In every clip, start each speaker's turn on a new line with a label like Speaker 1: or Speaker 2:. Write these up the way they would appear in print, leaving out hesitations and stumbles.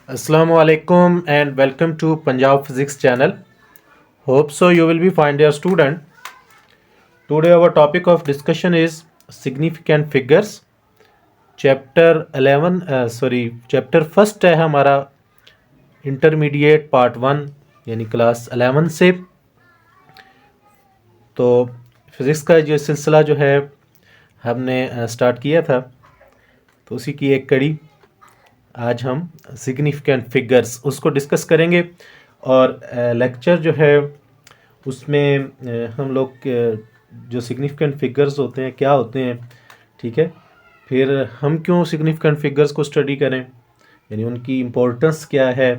Speaker 1: Assalamu alaikum and welcome to Punjab Physics channel. Hope so you will be fine dear student. Today our topic of discussion is significant figures. Chapter 11 chapter first है हमारा intermediate part 1 यानी class 11 से। तो physics का जो सिलसिला जो है हमने स्टार्ट किया था, तो उसी की एक कड़ी आज हम सिग्निफिकेंट फिगर्स उसको डिस्कस करेंगे। और लेक्चर जो है उसमें हम लोग जो सिग्निफिकेंट फिगर्स होते हैं क्या होते हैं, ठीक है, फिर हम क्यों सिग्निफिकेंट फिगर्स को स्टडी करें, यानी उनकी इम्पोर्टेंस क्या है,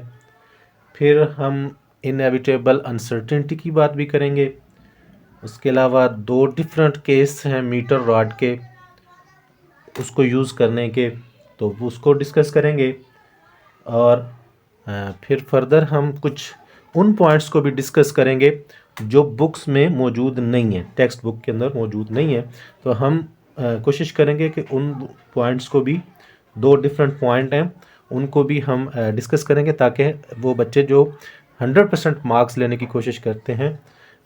Speaker 1: फिर हम इनएविटेबल अनसर्टेनिटी की बात भी करेंगे। उसके अलावा दो डिफरेंट केस हैं मीटर रॉड के, उसको यूज़ करने के, तो उसको डिस्कस करेंगे। और फिर फर्दर हम कुछ उन पॉइंट्स को भी डिस्कस करेंगे जो बुक्स में मौजूद नहीं है, टेक्स्ट बुक के अंदर मौजूद नहीं है। तो हम कोशिश करेंगे कि उन पॉइंट्स को भी, दो डिफरेंट पॉइंट हैं, उनको भी हम डिस्कस करेंगे ताकि वो बच्चे जो 100% मार्क्स लेने की कोशिश करते हैं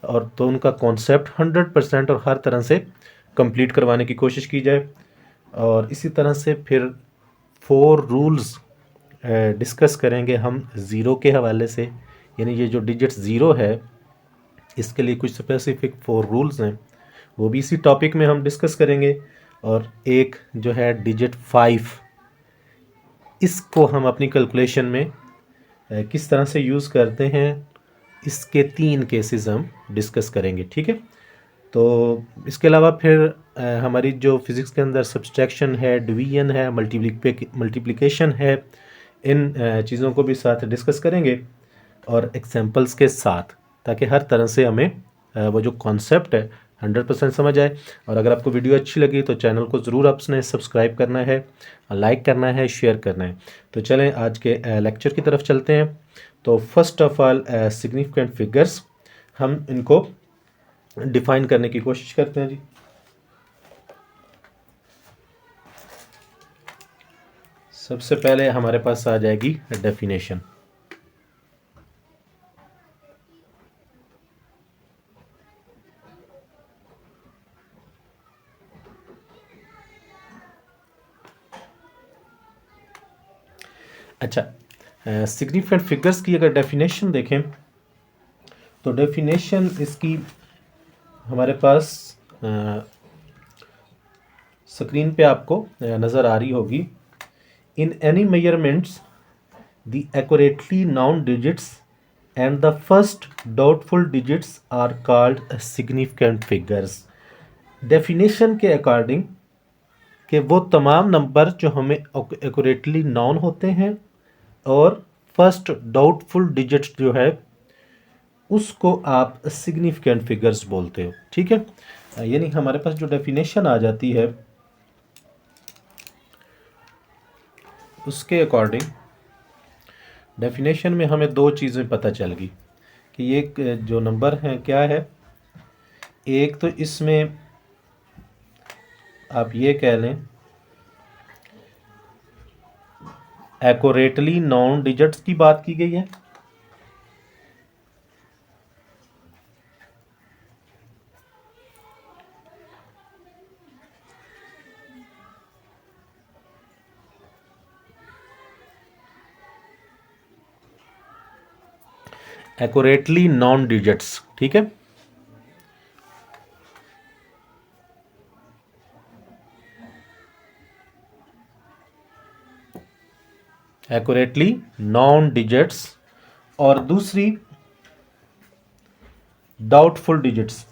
Speaker 1: और तो उनका कॉन्सेप्ट 100% और हर तरह से कंप्लीट करवाने की कोशिश की जाए। और इसी तरह से फिर 4 रूल्स डिस्कस करेंगे हम ज़ीरो के हवाले से, यानी ये जो डिजिट ज़ीरो है इसके लिए कुछ स्पेसिफिक 4 रूल्स हैं, वो भी इसी टॉपिक में हम डिस्कस करेंगे। और एक जो है डिजिट 5, इसको हम अपनी कैलकुलेशन में किस तरह से यूज़ करते हैं, इसके 3 केसेस हम डिस्कस करेंगे, ठीक है। तो इसके अलावा फिर हमारी जो फिज़िक्स के अंदर सब्सट्रैक्शन है, डिवीजन है, मल्टीप्लिकेशन है, इन चीज़ों को भी साथ डिस्कस करेंगे और एग्जांपल्स के साथ, ताकि हर तरह से हमें वो जो कॉन्सेप्ट है 100% समझ आए। और अगर आपको वीडियो अच्छी लगी तो चैनल को ज़रूर आपने सब्सक्राइब करना है, लाइक करना है, शेयर करना है। तो चलें आज के लेक्चर की तरफ चलते हैं। तो first of all significant figures, हम इनको डिफाइन करने की कोशिश करते हैं जी। सबसे पहले हमारे पास आ जाएगी डेफिनेशन। अच्छा, सिग्निफिकेंट फिगर्स की अगर डेफिनेशन देखें तो डेफिनेशन इसकी हमारे पास स्क्रीन पे आपको नज़र आ रही होगी। In any measurements the accurately known digits and the first doubtful digits are called significant figures. Definition के अकॉर्डिंग कि वो तमाम नंबर जो हमें एक्यूरेटली नाउन होते हैं और फर्स्ट डाउटफुल डिजिट जो है उसको आप सिग्निफिकेंट फिगर्स बोलते हो, ठीक है। यानी हमारे पास जो डेफिनेशन आ जाती है उसके अकॉर्डिंग डेफिनेशन में हमें दो चीज़ें पता चल गई कि ये जो नंबर है क्या है। एक तो इसमें आप ये कह लें एक्यूरेटली नॉन डिजिट्स की बात की गई है, एक्यूरेटली नॉन डिजिट्स, ठीक है। एक्यूरेटली नॉन डिजिट्स और दूसरी डाउटफुल डिजिट्स।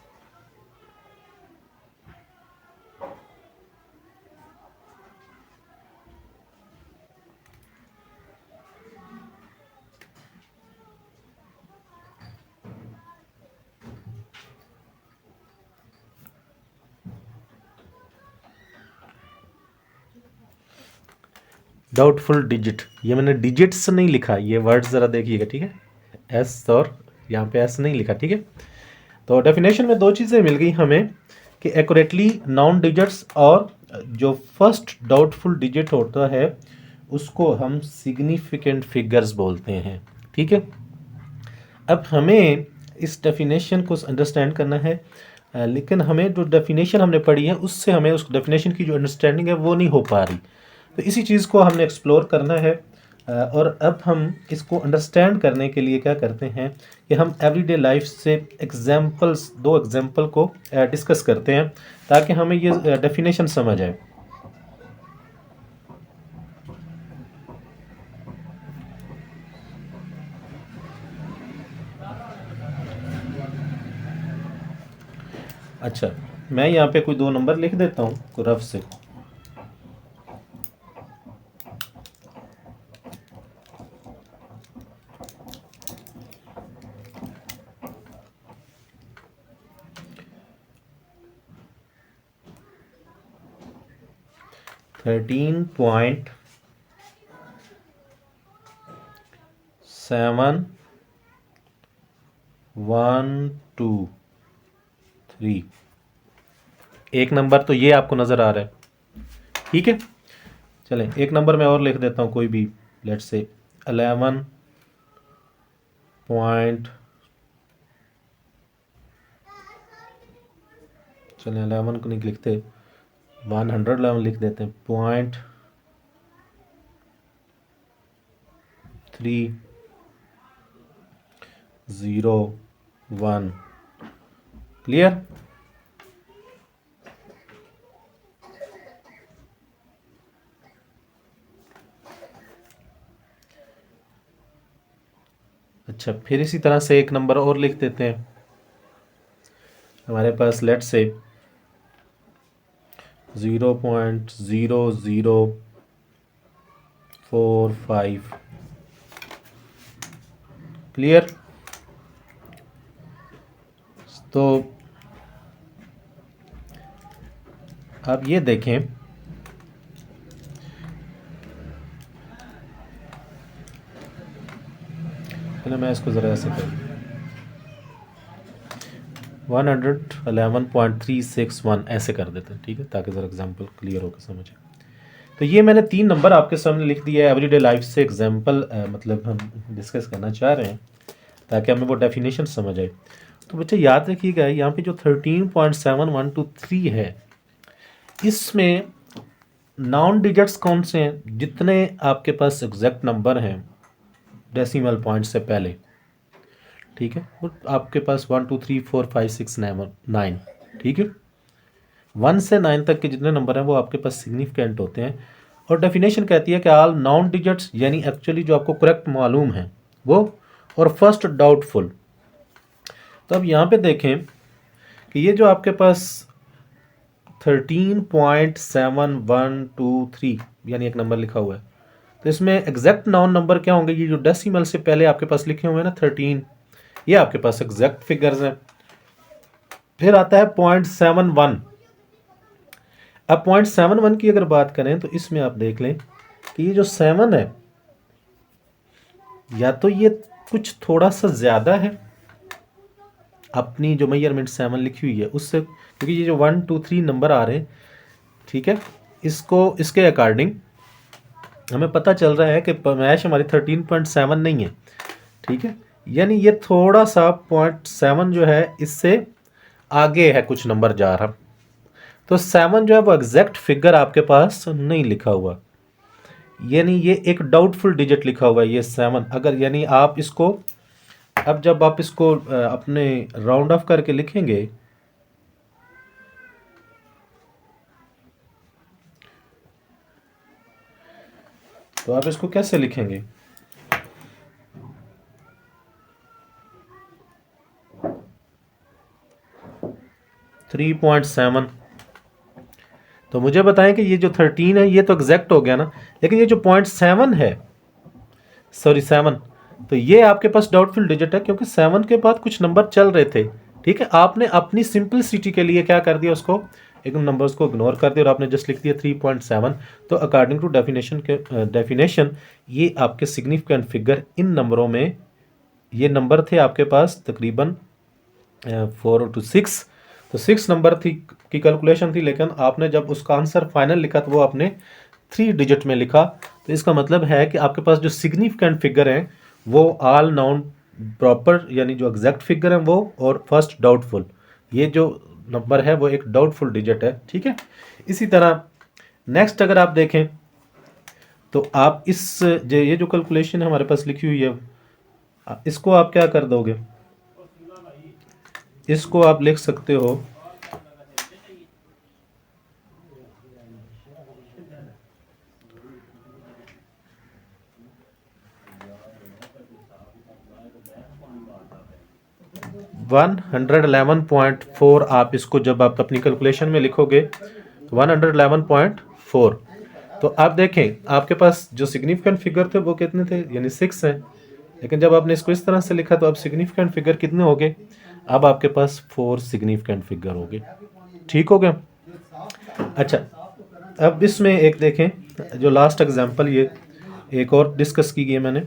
Speaker 1: डाउटफुल डिजिट, ये मैंने डिजिट्स नहीं लिखा, ये वर्ड्स ज़रा देखिएगा, ठीक है। एस और यहाँ पे एस नहीं लिखा, ठीक है। तो डेफिनेशन में दो चीज़ें मिल गई हमें कि एक्यूरेटली नॉन डिजिट्स और जो फर्स्ट डाउटफुल डिजिट होता है उसको हम सिग्निफिकेंट फिगर्स बोलते हैं। ठीक है, अब हमें इस डेफिनेशन को अंडरस्टैंड करना है, लेकिन हमें जो डेफिनेशन हमने पढ़ी है उससे हमें उस डेफिनेशन की जो अंडरस्टैंडिंग है वो नहीं हो पा रही। तो इसी चीज़ को हमने एक्सप्लोर करना है। और अब हम इसको अंडरस्टैंड करने के लिए क्या करते हैं कि हम एवरीडे लाइफ से एग्जांपल्स, दो एग्जांपल को डिस्कस करते हैं ताकि हमें ये डेफिनेशन समझ आए। अच्छा, मैं यहाँ पे कोई दो नंबर लिख देता हूँ कोई रफ से। Thirteen point 7 1 2 3। एक नंबर तो ये आपको नज़र आ रहा है। ठीक है, चलें एक नंबर मैं और लिख देता हूँ कोई भी, लेट्स से 11 पॉइंट, चलें 11 को नहीं लिखते, 111 लिख देते हैं, 0.301। क्लियर? अच्छा, फिर इसी तरह से एक नंबर और लिख देते हैं। हमारे पास लेट से 0.0045। क्लियर? तो आप ये देखें, चलो मैं इसको ज़रा ऐसे कर 111.361 ऐसे कर देते हैं। ठीक है, ताकि ज़रा एग्जांपल क्लियर होकर समझे। तो ये मैंने 3 नंबर आपके सामने लिख दिया है, एवरीडे लाइफ से एग्जांपल मतलब हम डिस्कस करना चाह रहे हैं ताकि हमें वो डेफिनेशन समझ आए। तो बच्चे याद रखिएगा, यहाँ पे जो 13.7123 है, इसमें नॉन डिजिट्स कौन से हैं? जितने आपके पास एग्जैक्ट नंबर हैं डेसिमल पॉइंट से पहले, ठीक है, वो आपके पास 1 2 3 4 5 6 9। ठीक है, 1 से 9 तक के जितने नंबर हैं वो आपके पास सिग्निफिकेंट होते हैं। और डेफिनेशन कहती है कि ऑल नॉन डिजिट्स, यानी एक्चुअली जो आपको करेक्ट मालूम है वो, और फर्स्ट डाउटफुल। तो अब यहाँ पे देखें कि ये जो आपके पास 13.7123 यानी एक नंबर लिखा हुआ है, तो इसमें एग्जैक्ट नॉन नंबर क्या होंगे? ये जो डेसिमल से पहले आपके पास लिखे हुए हैं ना 13, ये आपके पास एग्जैक्ट फिगर्स हैं। फिर आता है 0.71। अब 0.71 की अगर बात करें तो इसमें आप देख लें कि ये जो 7 है, या तो ये कुछ थोड़ा सा ज़्यादा है अपनी जो मेजरमेंट 7 लिखी हुई है उससे, क्योंकि ये जो 1 2 3 नंबर आ रहे हैं, ठीक है, इसको इसके अकॉर्डिंग हमें पता चल रहा है कि पैमाइश हमारी 13.7 नहीं है। ठीक है, यानी ये थोड़ा सा 0.7 जो है इससे आगे है, कुछ नंबर जा रहा। तो 7 जो है वो एग्जैक्ट फिगर आपके पास नहीं लिखा हुआ, यानी ये एक डाउटफुल डिजिट लिखा हुआ है ये 7। अगर यानी आप इसको, अब जब आप इसको अपने राउंड ऑफ करके लिखेंगे तो आप इसको कैसे लिखेंगे? थ्री 3.7। तो मुझे बताएं कि ये जो 13 है ये तो एग्जैक्ट हो गया ना, लेकिन ये जो 0.7 है, सॉरी 7, तो ये आपके पास डाउटफुल डिजिट है क्योंकि 7 के बाद कुछ नंबर चल रहे थे। ठीक है, आपने अपनी सिंपलिसिटी के लिए क्या कर दिया, उसको एक नंबर्स को इग्नोर कर दिया और आपने जस्ट लिख दिया 3.7। तो अकॉर्डिंग टू डेफिनेशन ये आपके सिग्निफिकेंट फिगर इन नंबरों में, ये नंबर थे आपके पास तकरीबन 4 to 6। तो 6 नंबर थी की कैलकुलेशन थी, लेकिन आपने जब उसका आंसर फाइनल लिखा तो वो आपने 3 डिजिट में लिखा। तो इसका मतलब है कि आपके पास जो सिग्निफिकेंट फिगर हैं वो ऑल नाउन प्रॉपर, यानी जो एग्जैक्ट फिगर है वो, और फर्स्ट डाउटफुल, ये जो नंबर है वो एक डाउटफुल डिजिट है, ठीक है। इसी तरह नेक्स्ट अगर आप देखें तो आप ये जो कैलकुलेशन है हमारे पास लिखी हुई है, इसको आप क्या कर दोगे, इसको आप लिख सकते हो 111.4। आप इसको जब आप अपनी कैलकुलेशन में लिखोगे तो 111.4। तो आप देखें आपके पास जो सिग्निफिकेंट फिगर थे वो कितने थे, यानी 6 हैं। लेकिन जब आपने इसको इस तरह से लिखा तो अब सिग्निफिकेंट फिगर कितने हो गए, अब आपके पास 4 सिग्निफिकेंट फिगर हो गए, ठीक हो गया। अच्छा, अब इसमें एक देखें जो लास्ट एग्जांपल, ये एक और डिस्कस की गई मैंने,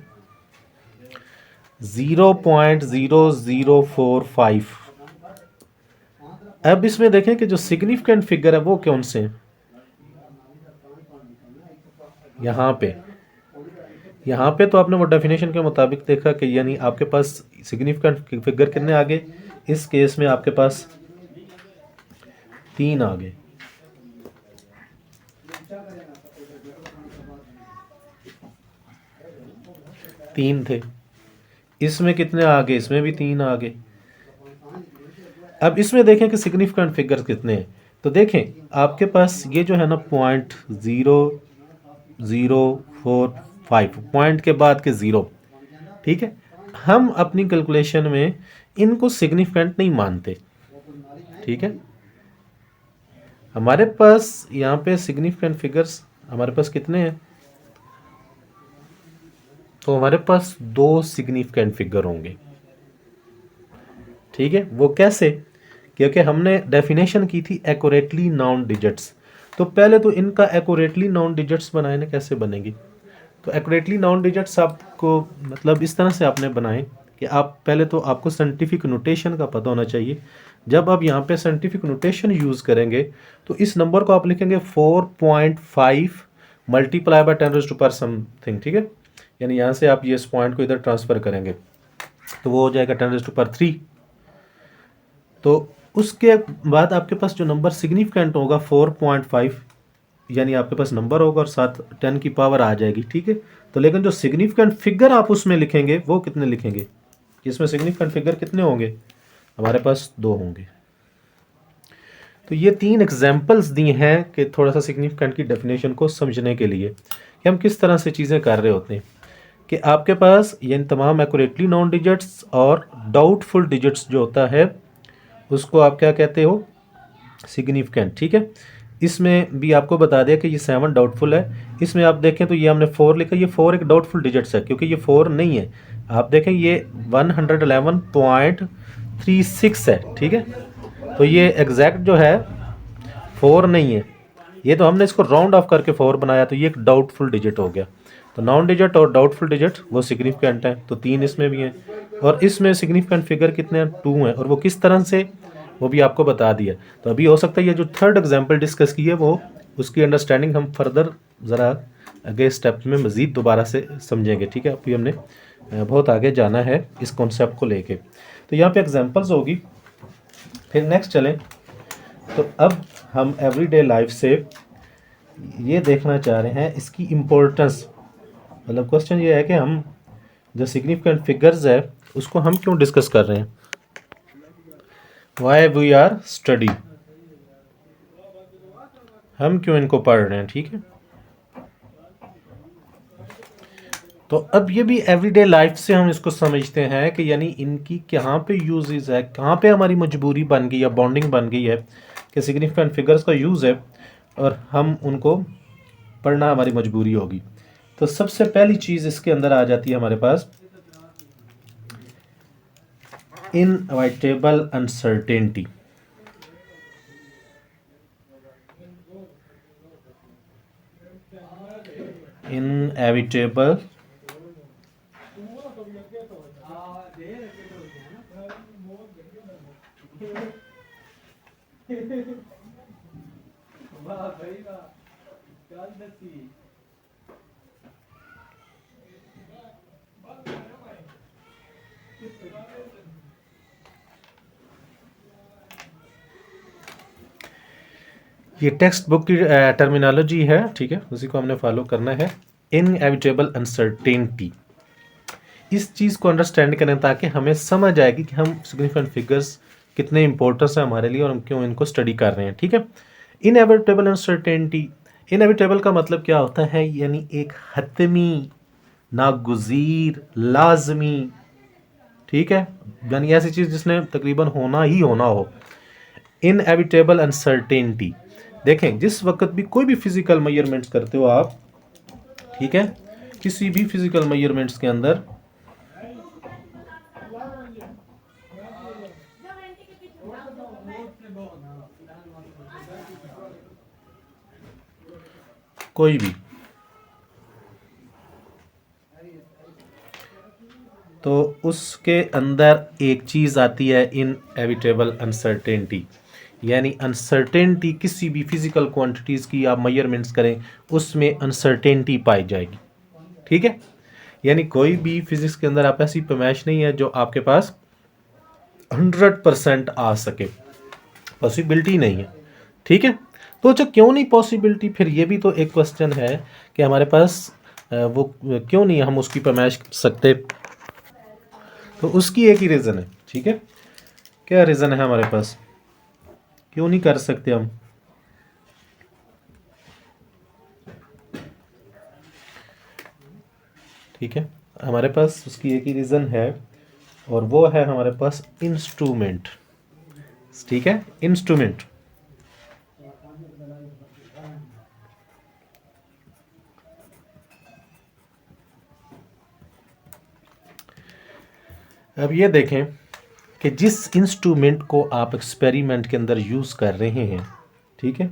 Speaker 1: 0.0045। अब इसमें देखें कि जो सिग्निफिकेंट फिगर है वो कौन से हैं। यहाँ पे तो आपने वो डेफिनेशन के मुताबिक देखा कि यानी आपके पास सिग्निफिकेंट फिगर कितने आ गए, इस केस में आपके पास 3 आ गए। तीन थे, इसमें कितने आ गए, इसमें भी 3 आ गए। अब इसमें देखें कि सिग्निफिकेंट फिगर्स कितने हैं। तो देखें आपके पास ये जो है ना 0.0045, पॉइंट के बाद के ज़ीरो, ठीक है। हम अपनी कैलकुलेशन में इनको सिग्निफिकेंट नहीं मानते, ठीक है। हमारे पास यहाँ पे सिग्निफिकेंट फिगर्स हमारे पास कितने हैं, तो हमारे पास 2 सिग्निफिकेंट फिगर होंगे, ठीक है। वो कैसे, क्योंकि हमने डेफिनेशन की थी एक्यूरेटली नाउन डिजिट्स। तो पहले तो इनका एक्यूरेटली नाउन डिजिट्स बनाए ना, कैसे बनेगी। तो एक्यूरेटली नाउन डिजिट्स आपको मतलब इस तरह से आपने बनाए कि आप पहले तो आपको साइंटिफिक नोटेशन का पता होना चाहिए। जब आप यहाँ पे साइंटिफिक नोटेशन यूज़ करेंगे तो इस नंबर को आप लिखेंगे 4.5 मल्टीप्लाई बाय 10⁻⁴ समथिंग, ठीक है। यानी यहाँ से आप ये इस पॉइंट को इधर ट्रांसफ़र करेंगे तो वो हो जाएगा 10⁻3। तो उसके बाद आपके पास जो नंबर सिग्निफिकेंट होगा 4.5, यानी आपके पास नंबर होगा और साथ 10 की पावर आ जाएगी, ठीक है। तो लेकिन जो सिग्निफिकेंट फिगर आप उसमें लिखेंगे वो कितने लिखेंगे, इसमें सिग्निफिकेंट फिगर कितने होंगे, हमारे पास 2 होंगे। तो ये 3 एग्जाम्पल्स दिए हैं कि थोड़ा सा सिग्निफिकेंट की डेफिनेशन को समझने के लिए कि हम किस तरह से चीज़ें कर रहे होते हैं। कि आपके पास ये तमाम एक्यूरेटली नॉन डिजिट्स और डाउटफुल डिजिट्स जो होता है उसको आप क्या कहते हो, सिग्निफिकेंट, ठीक है। इसमें भी आपको बता दिया कि ये 7 डाउटफुल है। इसमें आप देखें तो ये हमने 4 लिखा, ये 4 एक डाउटफुल डिजिट्स है क्योंकि ये 4 नहीं है। आप देखें ये 111.36 है, ठीक है। तो ये एग्जैक्ट जो है 4 नहीं है, ये तो हमने इसको राउंड ऑफ करके 4 बनाया, तो ये एक डाउटफुल डिजिट हो गया। तो नॉन डिजिट और डाउटफुल डिजिट वो सिग्निफिकेंट है, तो 3 इसमें भी हैं। और इसमें सिग्निफिकेंट फिगर कितने हैं, 2 हैं। और वो किस तरह से, वो भी आपको बता दिया। तो अभी हो सकता है ये जो थर्ड एग्जाम्पल डिस्कस की है वो उसकी अंडरस्टैंडिंग हम फर्दर ज़रा आगे स्टेप में मज़ीद दोबारा से समझेंगे, ठीक है। अभी हमने बहुत आगे जाना है इस कॉन्सेप्ट को लेके। तो यहाँ पे एग्जांपल्स होगी, फिर नेक्स्ट चलें। तो अब हम एवरीडे लाइफ से ये देखना चाह रहे हैं इसकी इम्पोर्टेंस। मतलब क्वेश्चन ये है कि हम जो सिग्निफिकेंट फिगर्स है उसको हम क्यों डिस्कस कर रहे हैं, वाई वी आर स्टडी, हम क्यों इनको पढ़ रहे हैं, ठीक है। तो अब ये भी एवरीडे लाइफ से हम इसको समझते हैं कि यानी इनकी कहाँ पे यूजेस है, कहाँ पे हमारी मजबूरी बन गई या बॉन्डिंग बन गई है कि सिग्निफिकेंट फिगर्स का यूज़ है और हम उनको पढ़ना हमारी मजबूरी होगी। तो सबसे पहली चीज़ इसके अंदर आ जाती है हमारे पास इनएविटेबल अनसर्टेनिटी। इनएविटेबल ये टेक्स्ट बुक की टर्मिनोलॉजी है, ठीक है, उसी को हमने फॉलो करना है। इनएविटेबल अनसर्टेनिटी, इस चीज़ को अंडरस्टैंड करें ताकि हमें समझ आएगी कि हम सिग्निफिकेंट फिगर्स कितने इंपॉर्टेंस है हमारे लिए और हम क्यों इनको स्टडी कर रहे हैं, ठीक है। इनएविटेबल अनसर्टेनिटी, इनएविटेबल का मतलब क्या होता है, यानी एक हतमी, नागुज़ीर, लाजमी, ठीक है, यानी ऐसी चीज़ जिसने तकरीबन होना ही होना हो। इनएविटेबल अनसर्टेनिटी, देखें जिस वक्त भी कोई भी फिजिकल मेजरमेंट्स करते हो आप, ठीक है, किसी भी फिजिकल मेजरमेंट्स के अंदर कोई भी, तो उसके अंदर एक चीज़ आती है इनएविटेबल अनसर्टेनिटी, यानी अनसर्टेनिटी किसी भी फिजिकल क्वांटिटीज़ की आप मेजरमेंट्स करें उसमें अनसर्टेनिटी पाई जाएगी, ठीक है। यानी कोई भी फिजिक्स के अंदर आप ऐसी पैमाइश नहीं है जो आपके पास 100% आ सके, पॉसिबिलिटी नहीं है, ठीक है। तो अच्छा क्यों नहीं पॉसिबिलिटी, फिर ये भी तो एक क्वेश्चन है कि हमारे पास वो क्यों नहीं हम उसकी पैमाइश कर सकते, तो उसकी एक ही रीज़न है, ठीक है। क्या रीज़न है हमारे पास, क्यों नहीं कर सकते हम, ठीक है, हमारे पास उसकी एक ही रीज़न है और वो है हमारे पास इंस्ट्रूमेंट, ठीक है, इंस्ट्रूमेंट। अब ये देखें कि जिस इंस्ट्रूमेंट को आप एक्सपेरिमेंट के अंदर यूज़ कर रहे हैं, ठीक है,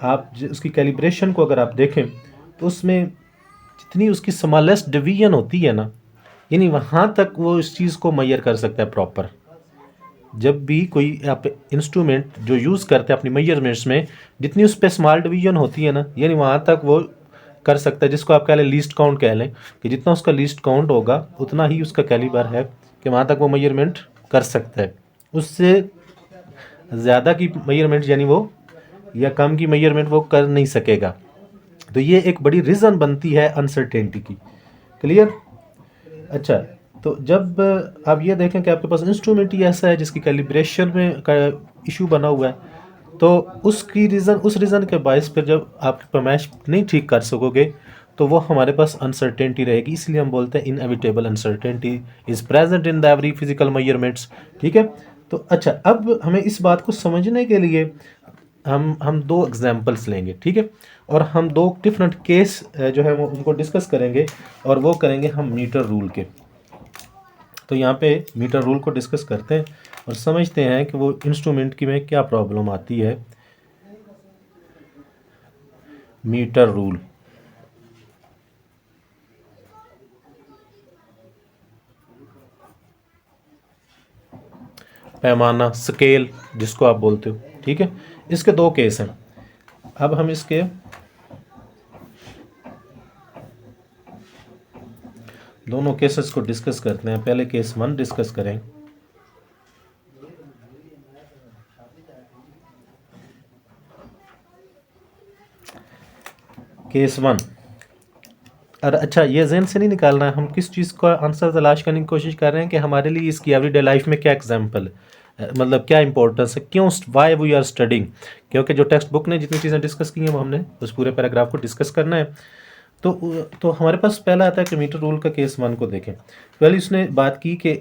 Speaker 1: आप उसकी कैलिब्रेशन को अगर आप देखें तो उसमें जितनी उसकी स्मॉलेस्ट डिवीजन होती है ना, यानी वहाँ तक वो इस चीज़ को मेजर कर सकता है प्रॉपर। जब भी कोई आप इंस्ट्रूमेंट जो यूज़ करते हैं अपनी मेजरमेंट्स में, जितनी उस पर स्मॉल डिवीजन होती है ना, यानी वहाँ तक वो कर सकता है, जिसको आप कह लें लीस्ट काउंट कह लें, कि जितना उसका लीस्ट काउंट होगा उतना ही उसका कैलिबर है कि वहाँ तक वो मेजरमेंट कर सकता है। उससे ज़्यादा की मेजरमेंट यानी वो या कम की मेजरमेंट वो कर नहीं सकेगा। तो ये एक बड़ी रीज़न बनती है अनसर्टेनिटी की, क्लियर। अच्छा, तो जब आप ये देखें कि आपके पास इंस्ट्रूमेंट ही ऐसा है जिसकी कैलिब्रेशन में का इशू बना हुआ है, तो उसकी रीज़न, उस रीज़न के बायस फिर जब आप पैमाइश नहीं ठीक कर सकोगे तो वो हमारे पास अनसर्टेनिटी रहेगी। इसलिए हम बोलते हैं inevitable uncertainty is present in the every physical measurements, ठीक है। तो अच्छा, अब हमें इस बात को समझने के लिए हम दो एग्जांपल्स लेंगे, ठीक है, और हम दो डिफरेंट केस जो है वो उनको डिस्कस करेंगे और वो करेंगे हम मीटर रूल के। तो यहाँ पे मीटर रूल को डिस्कस करते हैं और समझते हैं कि वो इंस्ट्रूमेंट की में क्या प्रॉब्लम आती है। मीटर रूल, पैमाना, स्केल जिसको आप बोलते हो, ठीक है। इसके दो केस हैं। अब हम इसके दोनों केसेस को डिस्कस करते हैं। पहले केस 1 डिस्कस करें। केस 1, और अच्छा ये जहन से नहीं निकालना है, हम किस चीज़ का आंसर तलाश करने की कोशिश कर रहे हैं कि हमारे लिए इसकी एवरीडे लाइफ में क्या एग्जांपल है, मतलब क्या इंपॉर्टेंस है, क्यों, वाई वी आर स्टडिंग। क्योंकि जो टेक्स्ट बुक ने जितनी चीज़ें डिस्कस की हैं वो हमने उस पूरे पैराग्राफ को डिस्कस करना है। तो हमारे पास पहला आता है कि मीटर रूल का केस 1 को देखें। पहले उसने बात की कि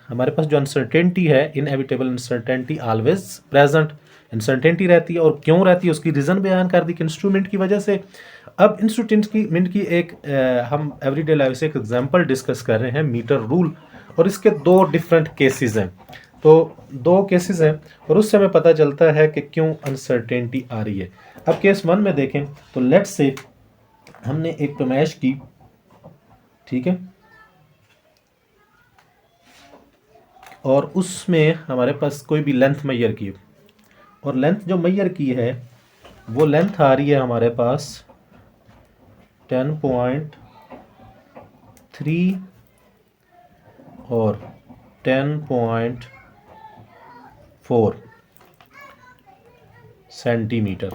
Speaker 1: हमारे पास जो अनसर्टेनिटी है, inevitable uncertainty always present, uncertainty रहती है और क्यों रहती है उसकी रीज़न बयान कर दी कि इंस्ट्रूमेंट की वजह से। अब इंस्ट्रूमेंट की एक हम एवरीडे लाइफ से एक एग्जांपल डिस्कस कर रहे हैं, मीटर रूल, और इसके दो डिफरेंट केसेस हैं। तो दो केसेस हैं और उससे हमें पता चलता है कि क्यों अनसर्टेनिटी आ रही है। अब केस 1 में देखें तो लेट्स से हमने एक पैमाइश की, ठीक है, और उसमें हमारे पास कोई भी लेंथ मेजर की, और लेंथ जो मेजर की है वो लेंथ आ रही है हमारे पास 10.3 और 10.4 सेंटीमीटर,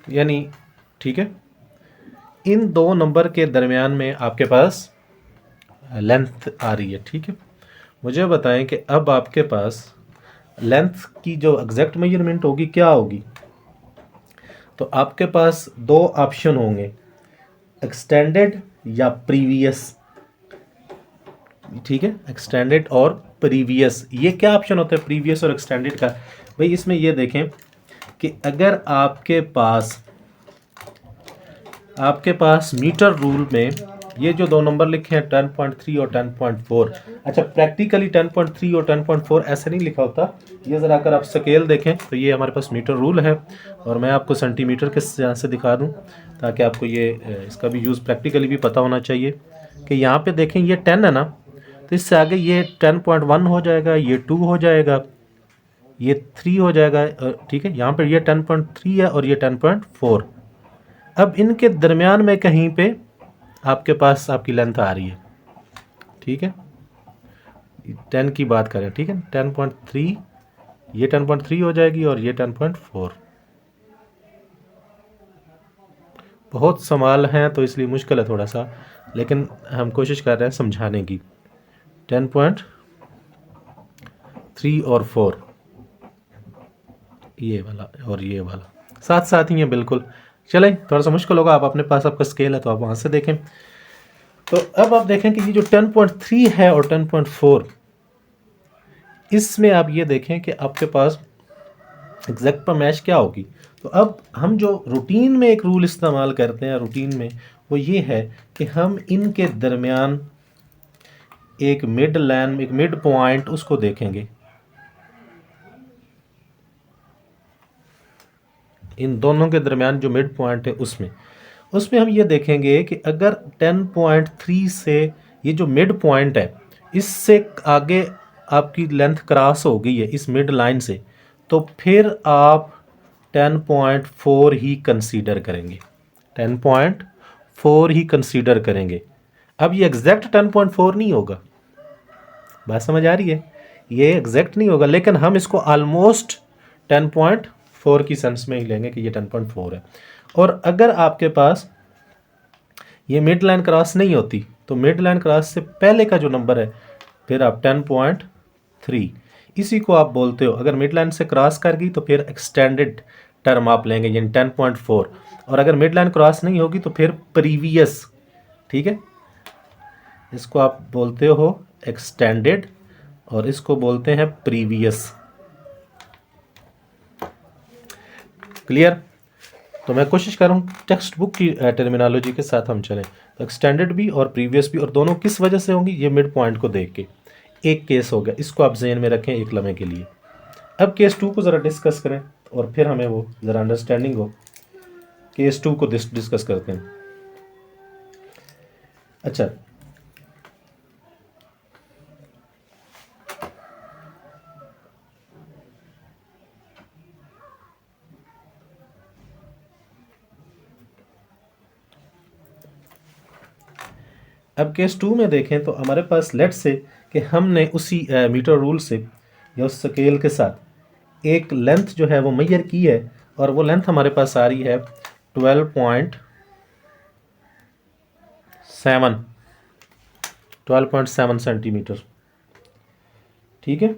Speaker 1: यानी ठीक है, इन दो नंबर के दरमियान में आपके पास लेंथ आ रही है। ठीक है, मुझे बताएं कि अब आपके पास लेंथ की जो एग्जैक्ट मेजरमेंट होगी क्या होगी। तो आपके पास दो ऑप्शन होंगे, एक्सटेंडेड या प्रीवियस। ठीक है, एक्सटेंडेड और प्रीवियस, ये क्या ऑप्शन होता है प्रीवियस और एक्सटेंडेड का। भाई इसमें ये देखें कि अगर आपके पास मीटर रूल में ये जो दो नंबर लिखे हैं 10.3 और 10.4, अच्छा प्रैक्टिकली 10.3 और 10.4 ऐसे नहीं लिखा होता। ये ज़रा अगर आप स्केल देखें तो ये हमारे पास मीटर रूल है, और मैं आपको सेंटीमीटर के यहाँ से दिखा दूं ताकि आपको ये इसका भी यूज़ प्रैक्टिकली भी पता होना चाहिए। कि यहाँ पे देखें ये 10 है ना, तो इससे आगे ये 10.1 हो जाएगा, ये 2 हो जाएगा, ये 3 हो जाएगा। ठीक है, यहाँ पर ये 10.3 है और ये 10.4। अब इनके दरमियान में कहीं पे आपके पास आपकी लेंथ आ रही है। ठीक है, 10 की बात करें, ठीक है 10.3, ये 10.3 हो जाएगी और ये 10.4। बहुत सवाल हैं तो इसलिए मुश्किल है थोड़ा सा, लेकिन हम कोशिश कर रहे हैं समझाने की। 10.3 और 4, ये वाला और ये वाला साथ साथ ही है बिल्कुल। चलें, थोड़ा सा मुश्किल होगा, आप अपने पास आपका स्केल है तो आप वहाँ से देखें। तो अब आप देखें कि ये जो 10.3 है और 10.4, इसमें आप ये देखें कि आपके पास एग्जैक्ट पर मैच क्या होगी। तो अब हम जो रूटीन में एक रूल इस्तेमाल करते हैं रूटीन में, वो ये है कि हम इनके दरमियान एक मिड लाइन, एक मिड पॉइंट उसको देखेंगे। इन दोनों के दरमियान जो मिड पॉइंट है उसमें हम ये देखेंगे कि अगर 10.3 से ये जो मिड पॉइंट है इससे आगे आपकी लेंथ क्रॉस हो गई है इस मिड लाइन से, तो फिर आप 10.4 ही कंसीडर करेंगे, 10.4 ही कंसीडर करेंगे। अब ये एग्जैक्ट 10.4 नहीं होगा, बात समझ आ रही है, ये एग्जैक्ट नहीं होगा, लेकिन हम इसको ऑलमोस्ट 10.4 की सेंस में ही लेंगे कि ये 10.4 है। और अगर आपके पास ये मिड लाइन क्रॉस नहीं होती तो मिड लाइन क्रॉस से पहले का जो नंबर है फिर आप 10.3, इसी को आप बोलते हो, अगर मिड लाइन से क्रॉस कर गई तो फिर एक्सटेंडेड टर्म आप लेंगे यानी 10.4, और अगर मिड लाइन क्रॉस नहीं होगी तो फिर प्रीवियस। ठीक है, इसको आप बोलते हो एक्सटेंडेड और इसको बोलते हैं प्रीवियस। क्लियर? तो मैं कोशिश कर रहा हूँ टेक्स्ट बुक की टर्मिनोलॉजी के साथ हम चलें। तो एक्सटेंडेड भी और प्रीवियस भी, और दोनों किस वजह से होंगी, ये मिड पॉइंट को देख के। एक केस हो गया, इसको आप जहन में रखें एक लम्हे के लिए। अब केस 2 को ज़रा डिस्कस करें और फिर हमें वो ज़रा अंडरस्टैंडिंग हो। केस 2 को डिस्कस करते हैं। अच्छा, अब केस 2 में देखें तो हमारे पास लेट से कि हमने उसी मीटर रूल से या उस स्केल के साथ एक लेंथ जो है वो मेजर की है, और वो लेंथ हमारे पास आ रही है 12.7 सेंटीमीटर। ठीक है,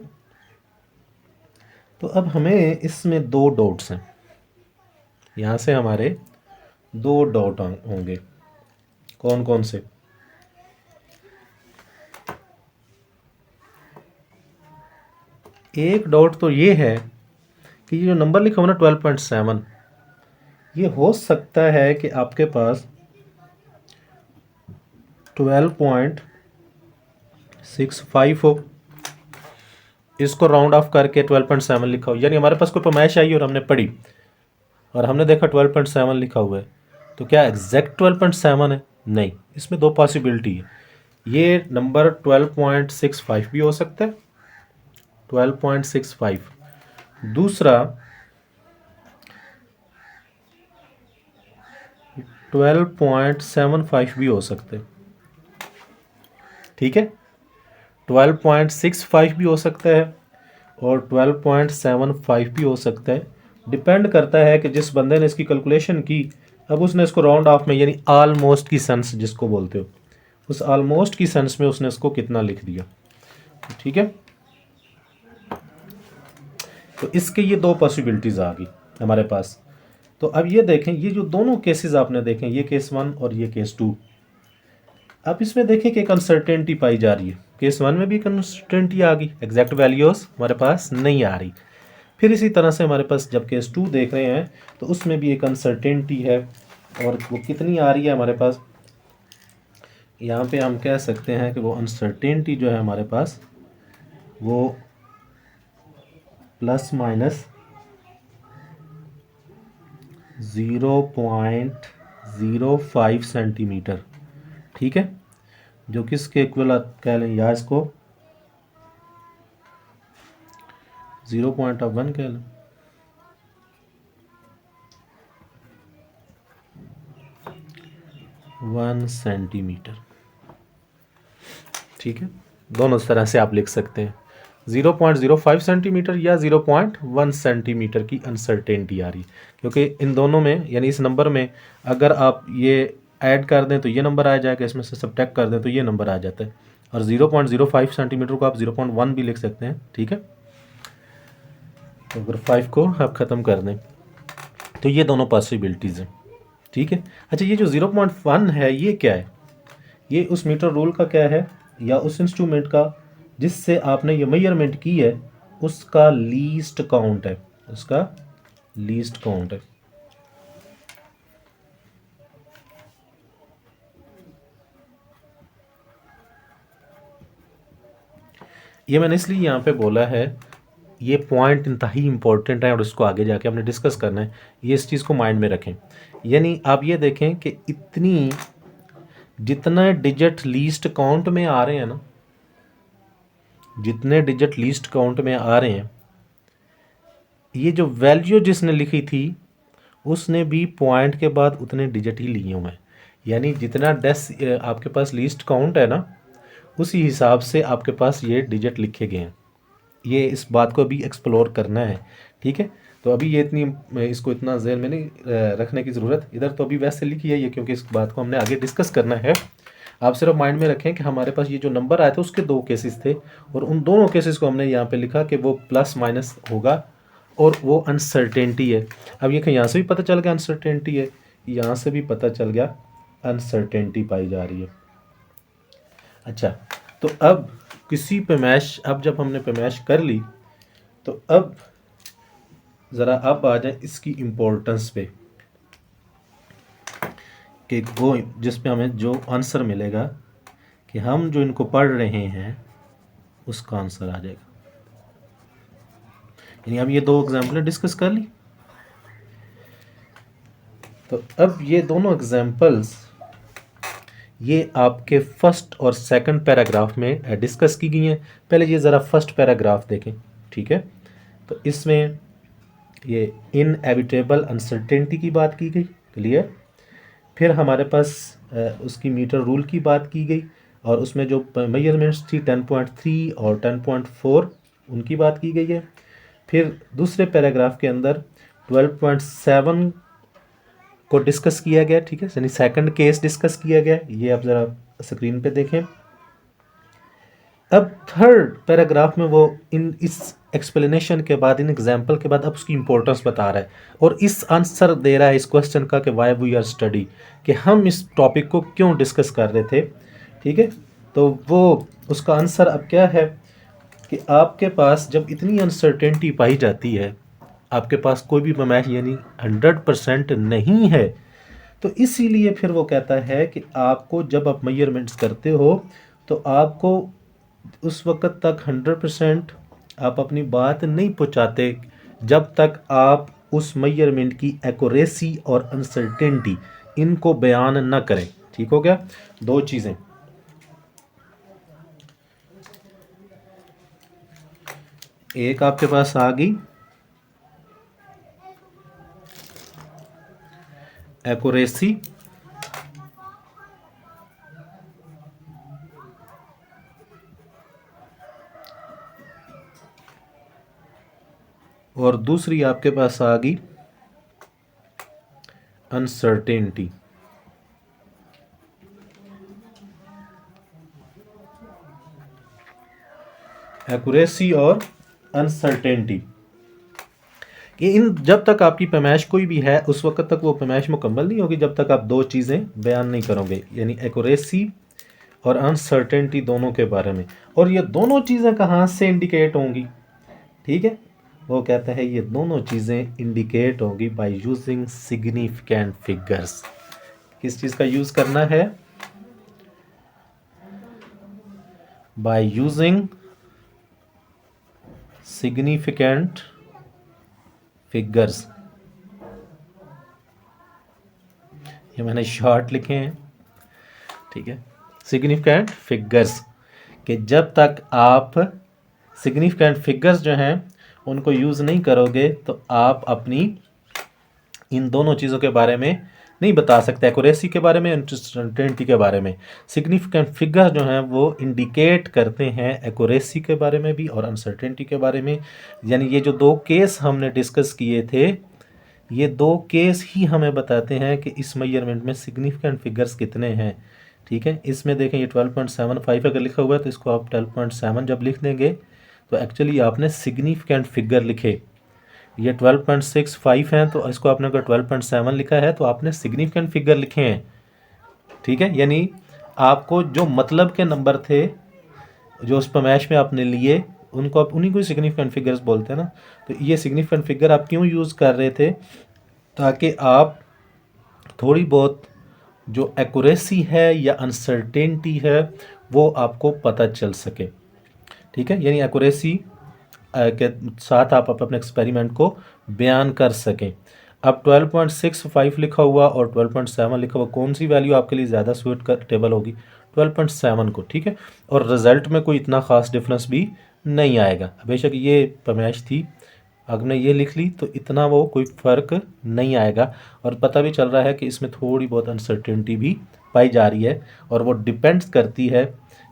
Speaker 1: तो अब हमें इसमें दो डॉट्स हैं, यहाँ से हमारे दो डॉट होंगे। कौन कौन से? एक डॉट तो ये है कि ये जो नंबर लिखा हुआ ना 12.7, ये हो सकता है कि आपके पास 12.65 हो, इसको राउंड ऑफ करके 12.7 लिखा हो, यानी हमारे पास कोई पैमाइश आई और हमने पढ़ी और हमने देखा 12.7 लिखा हुआ है, तो क्या एग्जैक्ट 12.7 है? नहीं, इसमें दो पॉसिबिलिटी है। ये नंबर 12.65 भी हो सकता है, 12.65, दूसरा 12.75 भी हो सकते हैं। ठीक है, 12.65 भी हो सकता है और 12.75 भी हो सकता है, डिपेंड करता है कि जिस बंदे ने इसकी कैलकुलेशन की, अब उसने इसको राउंड ऑफ में यानी ऑलमोस्ट की सेंस जिसको बोलते हो, उस ऑलमोस्ट की सेंस में उसने इसको कितना लिख दिया। ठीक है, तो इसके ये दो पॉसिबिलिटीज आ गई हमारे पास। तो अब ये देखें, ये जो दोनों केसेस आपने देखें, ये केस 1 और ये केस 2, अब इसमें देखें कि एक अनसर्टेनिटी पाई जा रही है। केस 1 में भी एक अनसर्टेनिटी आ गई, एग्जैक्ट वैल्यूज हमारे पास नहीं आ रही। फिर इसी तरह से हमारे पास जब केस 2 देख रहे हैं तो उसमें भी एक अनसर्टेनिटी है, और वो कितनी आ रही है हमारे पास, यहाँ पे हम कह सकते हैं कि वो अनसर्टेनिटी जो है हमारे पास वो प्लस माइनस 0.05 सेंटीमीटर। ठीक है, जो किसके इक्वल कह लें, या इसको 0.1 कह लें, 1 सेंटीमीटर। ठीक है, दोनों तरह से आप लिख सकते हैं, 0.05 सेंटीमीटर या 0.1 सेंटीमीटर की अनसर्टेनिटी आ रही, क्योंकि इन दोनों में यानी इस नंबर में अगर आप ये ऐड कर दें तो ये नंबर आ जाएगा, इसमें से सब्ट्रैक्ट कर दें तो ये नंबर आ जाता है, और 0.05 सेंटीमीटर को आप 0.1 भी लिख सकते हैं। ठीक है, तो अगर 5 को आप ख़त्म कर दें तो ये दोनों पॉसिबिलिटीज़ हैं। ठीक है, अच्छा ये जो 0.1 है ये क्या है, ये उस मीटर रूल का क्या है, या उस इंस्ट्रूमेंट का जिससे आपने ये मेजरमेंट की है उसका लीस्ट काउंट है, उसका लीस्ट काउंट है। ये मैंने इसलिए यहाँ पे बोला है, ये पॉइंट इंतहाई इंपॉर्टेंट है और इसको आगे जाके हमने डिस्कस करना है, ये इस चीज़ को माइंड में रखें। यानी आप ये देखें कि इतनी जितना डिजिट लीस्ट काउंट में आ रहे हैं ना, जितने डिजिट लीस्ट काउंट में आ रहे हैं, ये जो वैल्यू जिसने लिखी थी उसने भी पॉइंट के बाद उतने डिजिट ही लिए हुए हैं। यानी जितना डेस आपके पास लीस्ट काउंट है ना, उसी हिसाब से आपके पास ये डिजिट लिखे गए हैं। ये इस बात को भी एक्सप्लोर करना है। ठीक है, तो अभी ये इतनी इसको इतना ज़हन में नहीं रखने की ज़रूरत, इधर तो अभी वैसे लिखी है ये, क्योंकि इस बात को हमने आगे डिस्कस करना है। आप सिर्फ माइंड में रखें कि हमारे पास ये जो नंबर आए थे उसके दो केसेस थे, और उन दोनों केसेस को हमने यहाँ पे लिखा कि वो प्लस माइनस होगा और वो अनसर्टेनिटी है। अब ये यहाँ से भी पता चल गया अनसर्टेनिटी है, यहाँ से भी पता चल गया अनसर्टेनिटी पाई जा रही है। अच्छा, तो अब किसी पैमाइश, अब जब हमने पैमाइश कर ली तो अब ज़रा अब आ जाए इसकी इम्पोर्टेंस पे, कि वो जिस पे हमें जो आंसर मिलेगा कि हम जो इनको पढ़ रहे हैं उसका आंसर आ जाएगा। यानी अब ये दो एग्जाम्पलें डिस्कस कर ली, तो अब ये दोनों एग्जाम्पल्स ये आपके फर्स्ट और सेकंड पैराग्राफ में डिस्कस की गई हैं। पहले ये ज़रा फर्स्ट पैराग्राफ देखें। ठीक है, तो इसमें ये इनएविटेबल अनसर्टेनिटी की बात की गई, क्लियर। फिर हमारे पास उसकी मीटर रूल की बात की गई, और उसमें जो मेजरमेंट्स थी 10.3 और 10.4 उनकी बात की गई है। फिर दूसरे पैराग्राफ के अंदर 12.7 को डिस्कस किया गया। ठीक है, यानी सेकंड केस डिस्कस किया गया, ये आप ज़रा स्क्रीन पे देखें। अब थर्ड पैराग्राफ में वो इस एक्सप्लेनेशन के बाद, इन एग्जाम्पल के बाद अब उसकी इंपॉर्टेंस बता रहा है, और इस आंसर दे रहा है इस क्वेश्चन का कि वाई वी आर स्टडी, कि हम इस टॉपिक को क्यों डिस्कस कर रहे थे। ठीक है, तो वो उसका आंसर अब क्या है कि आपके पास जब इतनी अनसर्टेनिटी पाई जाती है, आपके पास कोई भी पैमाइश यानी 100% नहीं है, तो इसीलिए फिर वो कहता है कि आपको जब आप मेजरमेंट्स करते हो तो आपको उस वक्त तक 100% आप अपनी बात नहीं पहुंचाते जब तक आप उस मेजरमेंट की एक्यूरेसी और अनसर्टेनिटी इनको बयान न करें। ठीक हो गया, दो चीज़ें। एक आपके पास आ गई एक्यूरेसी, और दूसरी आपके पास आ गई अनसर्टेनिटी। एक्यूरेसी और अनसर्टेनिटी, कि इन जब तक आपकी पैमाइश कोई भी है उस वक्त तक वो पैमाइश मुकम्मल नहीं होगी जब तक आप दो चीज़ें बयान नहीं करोगे, यानी एक्यूरेसी और अनसर्टेनिटी दोनों के बारे में। और ये दोनों चीज़ें कहाँ से इंडिकेट होंगी, ठीक है, वो कहता है ये दोनों चीज़ें इंडिकेट होंगी बाय यूजिंग सिग्निफिकेंट फिगर्स। किस चीज़ का यूज़ करना है, बाय यूजिंग सिग्निफिकेंट फिगर्स। ये मैंने शॉर्ट लिखे हैं, ठीक है, सिग्निफिकेंट फिगर्स, कि जब तक आप सिग्निफिकेंट फिगर्स जो हैं उनको यूज़ नहीं करोगे तो आप अपनी इन दोनों चीज़ों के बारे में नहीं बता सकते, एक्यूरेसी के बारे में, अनसर्टेनिटी के बारे में। सिग्निफिकेंट फिगर जो हैं वो इंडिकेट करते हैं एक्यूरेसी के बारे में भी और अनसर्टेनिटी के बारे में। यानी ये जो दो केस हमने डिस्कस किए थे, ये दो केस ही हमें बताते हैं कि इस मेजरमेंट में सिग्निफिकेंट फिगर्स कितने हैं, ठीक है। इसमें देखें ये 12.75 अगर लिखा हुआ है तो इसको आप 12.7 जब लिख देंगे तो एक्चुअली आपने सिग्निफिकेंट फिगर लिखे। ये 12.65 हैं तो इसको आपने अगर 12.7 लिखा है तो आपने सिग्निफिकेंट फिगर लिखे हैं, ठीक है। यानी आपको जो मतलब के नंबर थे जो उस पैमाइश में आपने लिए उनको आप उन्हीं को सिग्निफिकेंट फिगर्स बोलते हैं ना। तो ये सिग्निफिकेंट फिगर आप क्यों यूज़ कर रहे थे, ताकि आप थोड़ी बहुत जो एक्यूरेसी है या अनसर्टेनिटी है वो आपको पता चल सके, ठीक है। यानी एक्यूरेसी के साथ आप अपने एक्सपेरिमेंट को बयान कर सकें। अब 12.65 लिखा हुआ और 12.7 लिखा हुआ, कौन सी वैल्यू आपके लिए ज़्यादा सूटेबल होगी, 12.7 को, ठीक है। और रिज़ल्ट में कोई इतना ख़ास डिफरेंस भी नहीं आएगा। बेशक ये पैमाइश थी, अगर मैं ये लिख ली तो इतना वो कोई फ़र्क नहीं आएगा। और पता भी चल रहा है कि इसमें थोड़ी बहुत अनसर्टेनिटी भी पाई जा रही है और वो डिपेंड्स करती है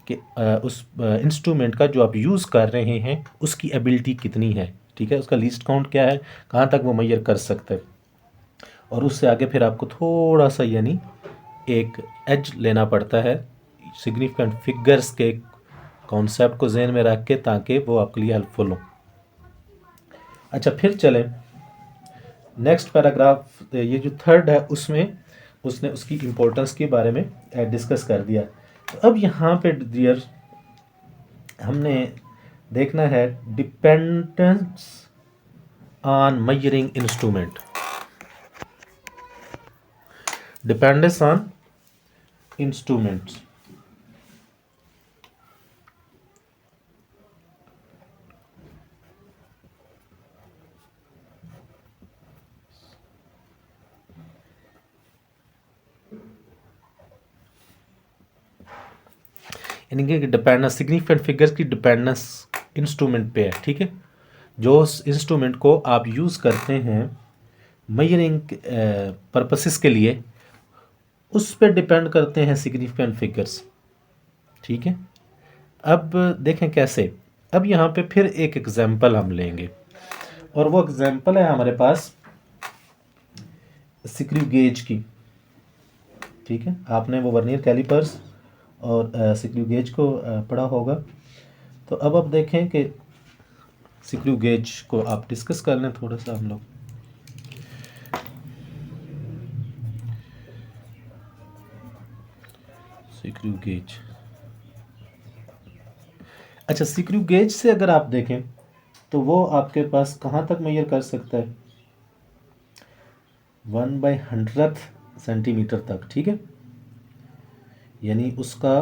Speaker 1: कि उस इंस्ट्रूमेंट का जो आप यूज़ कर रहे हैं उसकी एबिलिटी कितनी है, ठीक है, उसका लीस्ट काउंट क्या है, कहाँ तक वो मेजर कर सकता है। और उससे आगे फिर आपको थोड़ा सा यानी एक एज लेना पड़ता है सिग्निफिकेंट फिगर्स के कॉन्सेप्ट को जहन में रख के, ताकि वो आपके लिए हेल्पफुल हो। अच्छा, फिर चलें नेक्स्ट पैराग्राफ, ये जो थर्ड है उसमें उसने उसकी इम्पोर्टेंस के बारे में डिस्कस कर दिया। तो अब यहाँ पे डियर हमने देखना है dependence on measuring instrument, dependence on instruments. यानी कि डिपेंडेंस, सिग्निफिकेंट फिगर्स की डिपेंडेंस इंस्ट्रूमेंट पे है, ठीक है। जो इंस्ट्रूमेंट को आप यूज़ करते हैं मेजरिंग पर्पसेस के लिए, उस पर डिपेंड करते हैं सिग्निफिकेंट फिगर्स, ठीक है। अब देखें कैसे। अब यहाँ पे फिर एक एग्जांपल हम लेंगे और वो एग्जांपल है हमारे पास स्क्रू गेज की, ठीक है। आपने वो वर्नियर कैलिपर्स और स्क्रू गेज को पढ़ा होगा। तो अब देखें कि स्क्रू गेज को आप डिस्कस कर लें थोड़ा सा हम लोग। स्क्रू गेज, अच्छा, स्क्रू गेज से अगर आप देखें तो वो आपके पास कहाँ तक मेजर कर सकता है, 1/100 सेंटीमीटर तक, ठीक है। यानी उसका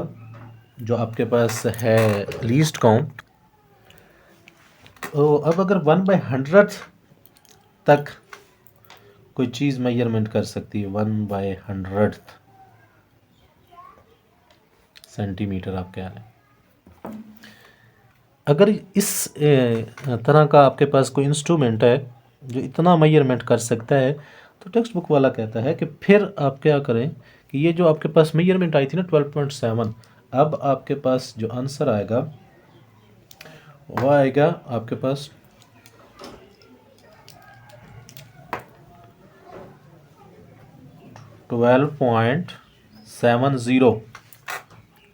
Speaker 1: जो आपके पास है लीस्ट काउंट, तो अब अगर 1/100 तक कोई चीज़ मेजरमेंट कर सकती है, 1/100 सेंटीमीटर, आप क्या है, अगर इस तरह का आपके पास कोई इंस्ट्रूमेंट है जो इतना मेजरमेंट कर सकता है, तो टेक्स्ट बुक वाला कहता है कि फिर आप क्या करें कि ये जो आपके पास मेजरमेंट आई थी ना 12.7, अब आपके पास जो आंसर आएगा वो आएगा आपके पास 12.70।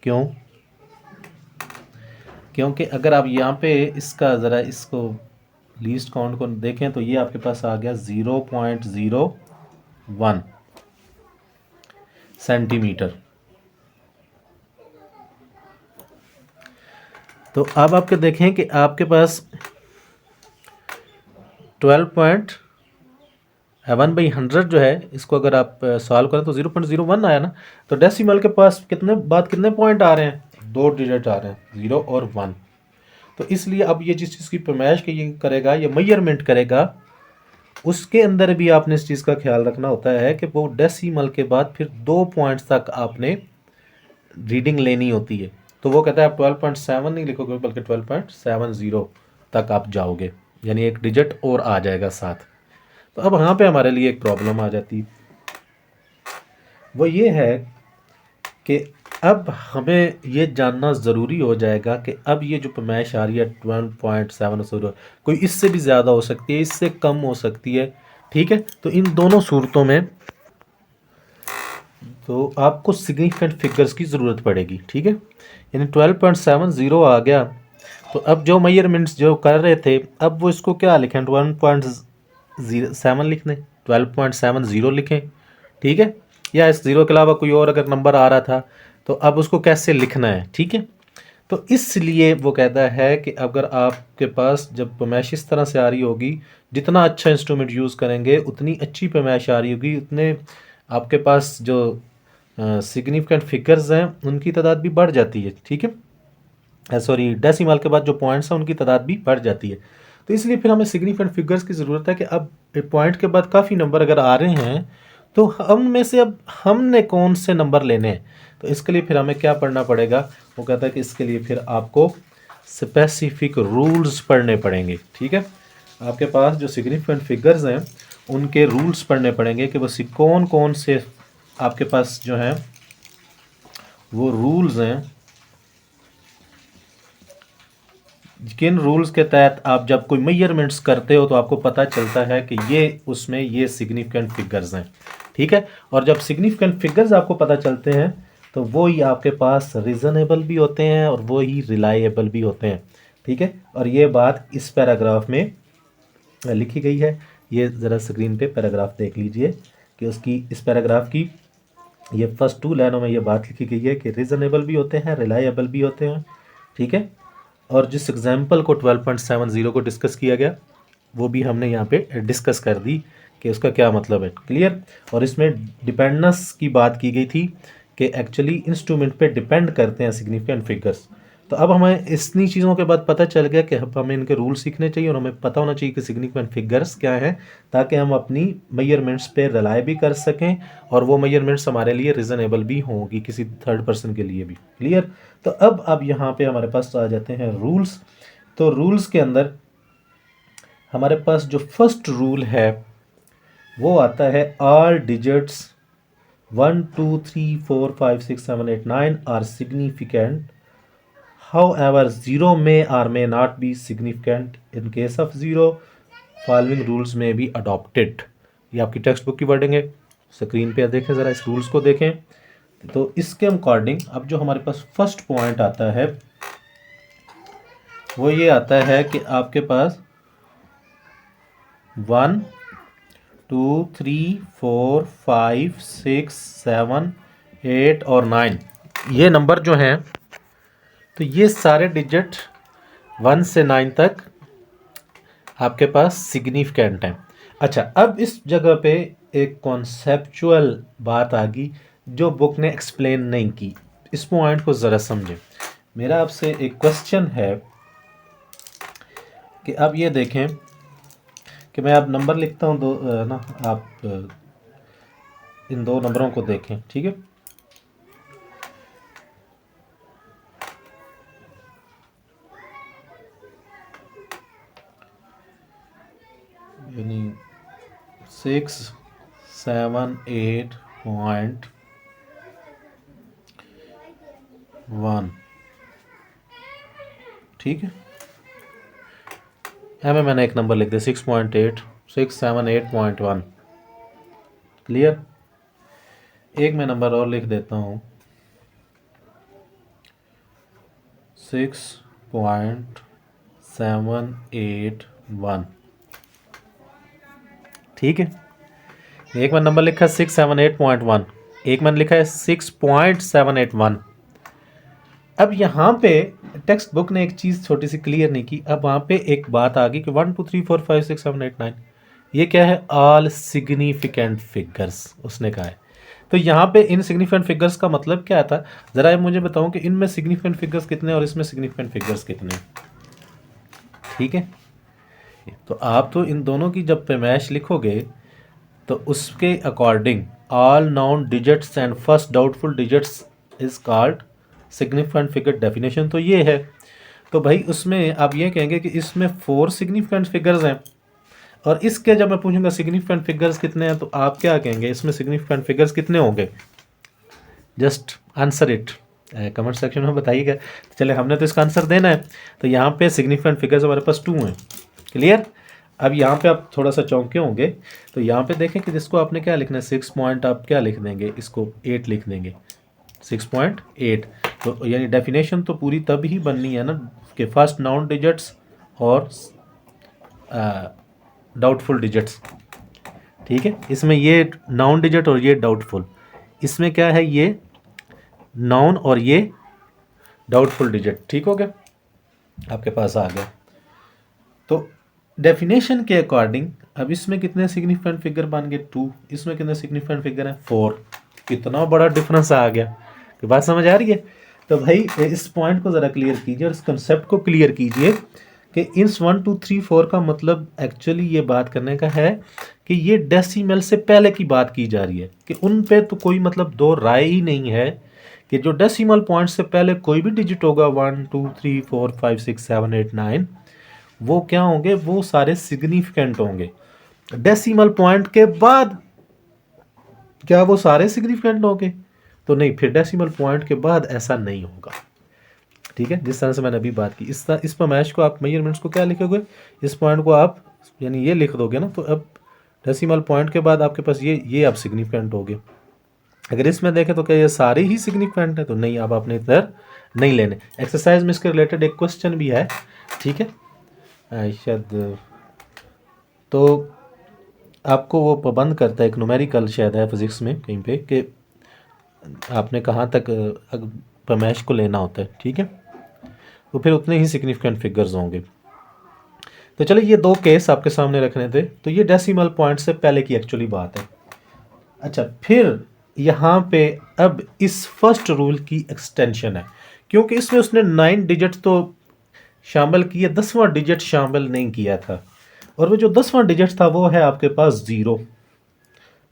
Speaker 1: क्यों? क्योंकि अगर आप यहाँ पे इसका ज़रा इसको लीस्ट काउंट को देखें तो ये आपके पास आ गया 0.01 सेंटीमीटर। तो अब आपके देखें कि आपके पास 12.1/100 जो है, इसको अगर आप सॉल्व करें तो 0.01 आया ना। तो डेसिमल के पास कितने पॉइंट आ रहे हैं? 2 डिजिट आ रहे हैं, 0 और 1। तो इसलिए अब ये जिस चीज़ की पैमाइश के ये करेगा, ये मेजरमेंट करेगा, उसके अंदर भी आपने इस चीज़ का ख्याल रखना होता है कि वो डेसिमल के बाद फिर 2 पॉइंट्स तक आपने रीडिंग लेनी होती है। तो वो कहता है आप 12.7 नहीं लिखोगे बल्कि 12.70 तक आप जाओगे, यानी एक डिजिट और आ जाएगा साथ। तो अब यहाँ पे हमारे लिए एक प्रॉब्लम आ जाती है, वो ये है कि अब हमें ये जानना ज़रूरी हो जाएगा कि अब ये जो पैमाइश आ रही है 12.70, कोई इससे भी ज़्यादा हो सकती है, इससे कम हो सकती है। ठीक है, तो इन दोनों सूरतों में तो आपको सिग्निफिकेंट फिगर्स की ज़रूरत पड़ेगी। ठीक है, यानी 12.70 आ गया, तो अब जो मेजरमेंट्स जो कर रहे थे, अब वो इसको क्या लिखें? 1.07 लिख दें, 12.70 लिखें। ठीक है, या इस ज़ीरो के अलावा कोई और अगर नंबर आ रहा था तो अब उसको कैसे लिखना है। ठीक है, तो इसलिए वो कहता है कि अगर आपके पास जब पैमाइश इस तरह से आ रही होगी, जितना अच्छा इंस्ट्रूमेंट यूज़ करेंगे उतनी अच्छी पैमाइश आ रही होगी, उतने आपके पास जो सिग्निफिकेंट फिगर्स हैं उनकी तादाद भी बढ़ जाती है। ठीक है, सॉरी, डेसिमल के बाद जो पॉइंट्स हैं उनकी तादाद भी बढ़ जाती है। तो इसलिए फिर हमें सिग्निफिकेंट फिगर्स की ज़रूरत है कि अब पॉइंट के बाद काफ़ी नंबर अगर आ रहे हैं तो हम में से अब हमने कौन से नंबर लेने हैं। तो इसके लिए फिर हमें क्या पढ़ना पड़ेगा? वो कहता है कि इसके लिए फिर आपको स्पेसिफिक रूल्स पढ़ने पड़ेंगे। ठीक है, आपके पास जो सिग्निफिकेंट फिगर्स हैं उनके रूल्स पढ़ने पड़ेंगे कि बस कौन कौन से आपके पास जो हैं वो रूल्स हैं, किन रूल्स के तहत आप जब कोई मेजरमेंट्स करते हो तो आपको पता चलता है कि ये उसमें ये सिग्निफिकेंट फिगर्स हैं। ठीक है, और जब सिग्निफिकेंट फिगर्स आपको पता चलते हैं तो वो ही आपके पास रीज़नेबल भी होते हैं और वो ही रिलायबल भी होते हैं। ठीक है, और ये बात इस पैराग्राफ में लिखी गई है। ये ज़रा स्क्रीन पे पैराग्राफ देख लीजिए कि उसकी इस पैराग्राफ की ये फर्स्ट 2 लाइनों में ये बात लिखी गई है कि रीज़नेबल भी होते हैं, रिलायबल भी होते हैं। ठीक है, और जिस एग्जाम्पल को 12.70 को डिस्कस किया गया वो भी हमने यहाँ पे डिस्कस कर दी कि उसका क्या मतलब है। क्लियर? और इसमें डिपेंडेंस की बात की गई थी कि एक्चुअली इंस्ट्रूमेंट पे डिपेंड करते हैं सिग्निफिकेंट फिगर्स। तो अब हमें इतनी चीज़ों के बाद पता चल गया कि अब हमें इनके रूल सीखने चाहिए और हमें पता होना चाहिए कि सिग्निफिकेंट फिगर्स क्या हैं, ताकि हम अपनी मेजरमेंट्स पे रिलाय भी कर सकें और वो मेजरमेंट्स हमारे लिए रीज़नेबल भी होंगी किसी थर्ड पर्सन के लिए भी। क्लियर? तो अब यहाँ पे हमारे पास आ जाते हैं रूल्स। तो रूल्स के अंदर हमारे पास जो फर्स्ट रूल है वो आता है all digits 1 2 3 4 5 6 7 8 9 are significant, however 0 may or may not be significant. In case of 0 following rules may be adopted। ये आपकी टेक्स्ट बुक की वर्डिंग है, स्क्रीन पे देखें ज़रा, इस रूल्स को देखें। तो इसके अकॉर्डिंग अब जो हमारे पास फर्स्ट पॉइंट आता है वो ये आता है कि आपके पास 1 2 3 4 5 6 7 8 और 9 ये नंबर जो हैं, तो ये सारे डिजिट 1 से 9 तक आपके पास सिग्निफिकेंट हैं। अच्छा, अब इस जगह पे एक कॉन्सेप्चुअल बात आ गई जो बुक ने एक्सप्लेन नहीं की। इस पॉइंट को ज़रा समझें। मेरा आपसे एक क्वेश्चन है कि अब ये देखें कि मैं अब नंबर लिखता हूँ दो ना, आप इन दो नंबरों को देखें। ठीक है, यानी 6 7 8.1। ठीक है, में मैंने एक नंबर लिख दिया 6.8 6 7 8.1। क्लियर? एक मैं नंबर और लिख देता हूँ, 6.781। ठीक है, एक मैंने नंबर लिखा है 678.1, एक मैंने लिखा है 6.781। अब यहाँ पे टेक्स्ट बुक ने एक चीज़ छोटी सी क्लियर नहीं की। अब वहाँ पे एक बात आ गई कि 1 2 3 4 5 6 7 8 9, ये क्या है, ऑल सिग्निफिकेंट फिगर्स उसने कहा है। तो यहाँ पे इन सिग्निफिकेंट फिगर्स का मतलब क्या था, ज़रा ये मुझे बताऊँ कि इनमें सिग्निफिकेंट फिगर्स कितने और इसमें सिग्निफिकेंट फिगर्स कितने। ठीक है, तो आप तो इन दोनों की जब पैमाइश लिखोगे तो उसके according all noun digits and first doubtful digits is called significant figure. Definition तो ये है। तो भाई उसमें आप ये कहेंगे कि इसमें 4 सिग्निफिकेंट फिगर्स हैं, और इसके जब मैं पूछूंगा सिग्निफिकेंट फिगर्स कितने हैं तो आप क्या कहेंगे, इसमें सिग्निफिकेंट फिगर्स कितने होंगे। Just answer it, comment section में बताइएगा। चले, हमने तो इसका आंसर देना है। तो यहाँ पे सिग्निफिकेंट फिगर्स हमारे पास 2 हैं। क्लियर। अब यहाँ पे आप थोड़ा सा चौंके होंगे, तो यहाँ पे देखें कि जिसको आपने क्या लिखना है 6 पॉइंट, आप क्या लिख देंगे, इसको 8 लिख देंगे, 6.8। तो यानी डेफिनेशन तो पूरी तब ही बननी है ना कि फर्स्ट नाउन डिजिट्स और डाउटफुल डिजिट्स। ठीक है, इसमें ये नाउन डिजिट और ये डाउटफुल, इसमें क्या है, ये नाउन और ये डाउटफुल डिजिट। ठीक हो गया, आपके पास आ गया। तो डेफिनेशन के अकॉर्डिंग अब इसमें कितने सिग्निफिकेंट फिगर बन गए, 2। इसमें कितने सिग्निफिकेंट फिगर हैं, 4। कितना बड़ा डिफरेंस आ गया, कि बात समझ आ रही है। तो भाई इस पॉइंट को ज़रा क्लियर कीजिए और इस कंसेप्ट को क्लियर कीजिए कि इन 1 2 3 4 का मतलब एक्चुअली ये बात करने का है कि ये डेसिमल से पहले की बात की जा रही है, कि उन पे तो कोई मतलब दो राय ही नहीं है कि जो डेसिमल पॉइंट से पहले कोई भी डिजिट होगा 1 2 3 4 5 6 7 8 9, वो क्या होंगे, वो सारे सिग्निफिकेंट होंगे। डेसिमल पॉइंट के बाद क्या वो सारे सिग्निफिकेंट होंगे, तो नहीं, फिर डेसिमल पॉइंट के बाद ऐसा नहीं होगा। ठीक है, जिस तरह से मैंने अभी बात की, इस पैमाइश को आप मेजरमेंट्स को क्या लिखोगे, इस पॉइंट को आप यानी ये लिख दोगे ना, तो अब डेसिमल पॉइंट के बाद आपके पास ये अब सिग्निफिकेंट होगे। अगर इसमें देखें तो क्या ये सारे ही सिग्निफिकेंट है, तो नहीं, आप अपने इधर नहीं लेने। एक्सरसाइज में इसके रिलेटेड एक क्वेश्चन भी है। ठीक है, शायद तो आपको वो पाबंद करता है, एक न्यूमेरिकल शायद है फिजिक्स में कहीं पे, कि आपने कहाँ तक पैमाइश को लेना होता है। ठीक है, तो फिर उतने ही सिग्निफिकेंट फिगर्स होंगे। तो चलिए, ये 2 केस आपके सामने रखने थे। तो ये डेसिमल पॉइंट से पहले की एक्चुअली बात है। अच्छा, फिर यहाँ पे अब इस फर्स्ट रूल की एक्सटेंशन है, क्योंकि इसमें उसने 9 डिजिट तो शामिल किया, 10वां डिजिट शामिल नहीं किया था, और वो जो 10वां डिजिट था वो है आपके पास 0।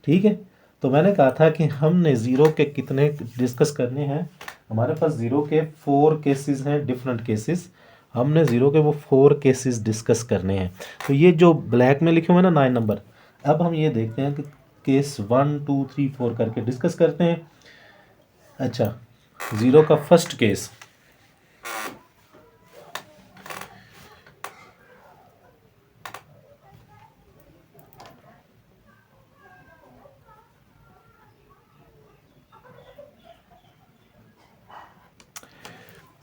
Speaker 1: ठीक है, तो मैंने कहा था कि हमने 0 के कितने डिस्कस करने हैं, हमारे पास 0 के 4 केसेस हैं, डिफरेंट केसेस। हमने 0 के वो 4 केसेस डिस्कस करने हैं। तो ये जो ब्लैक में लिखे हुए हैं ना 9 नंबर, अब हम ये देखते हैं कि केस 1 2 3 4 करके डिस्कस करते हैं। अच्छा, 0 का फर्स्ट केस,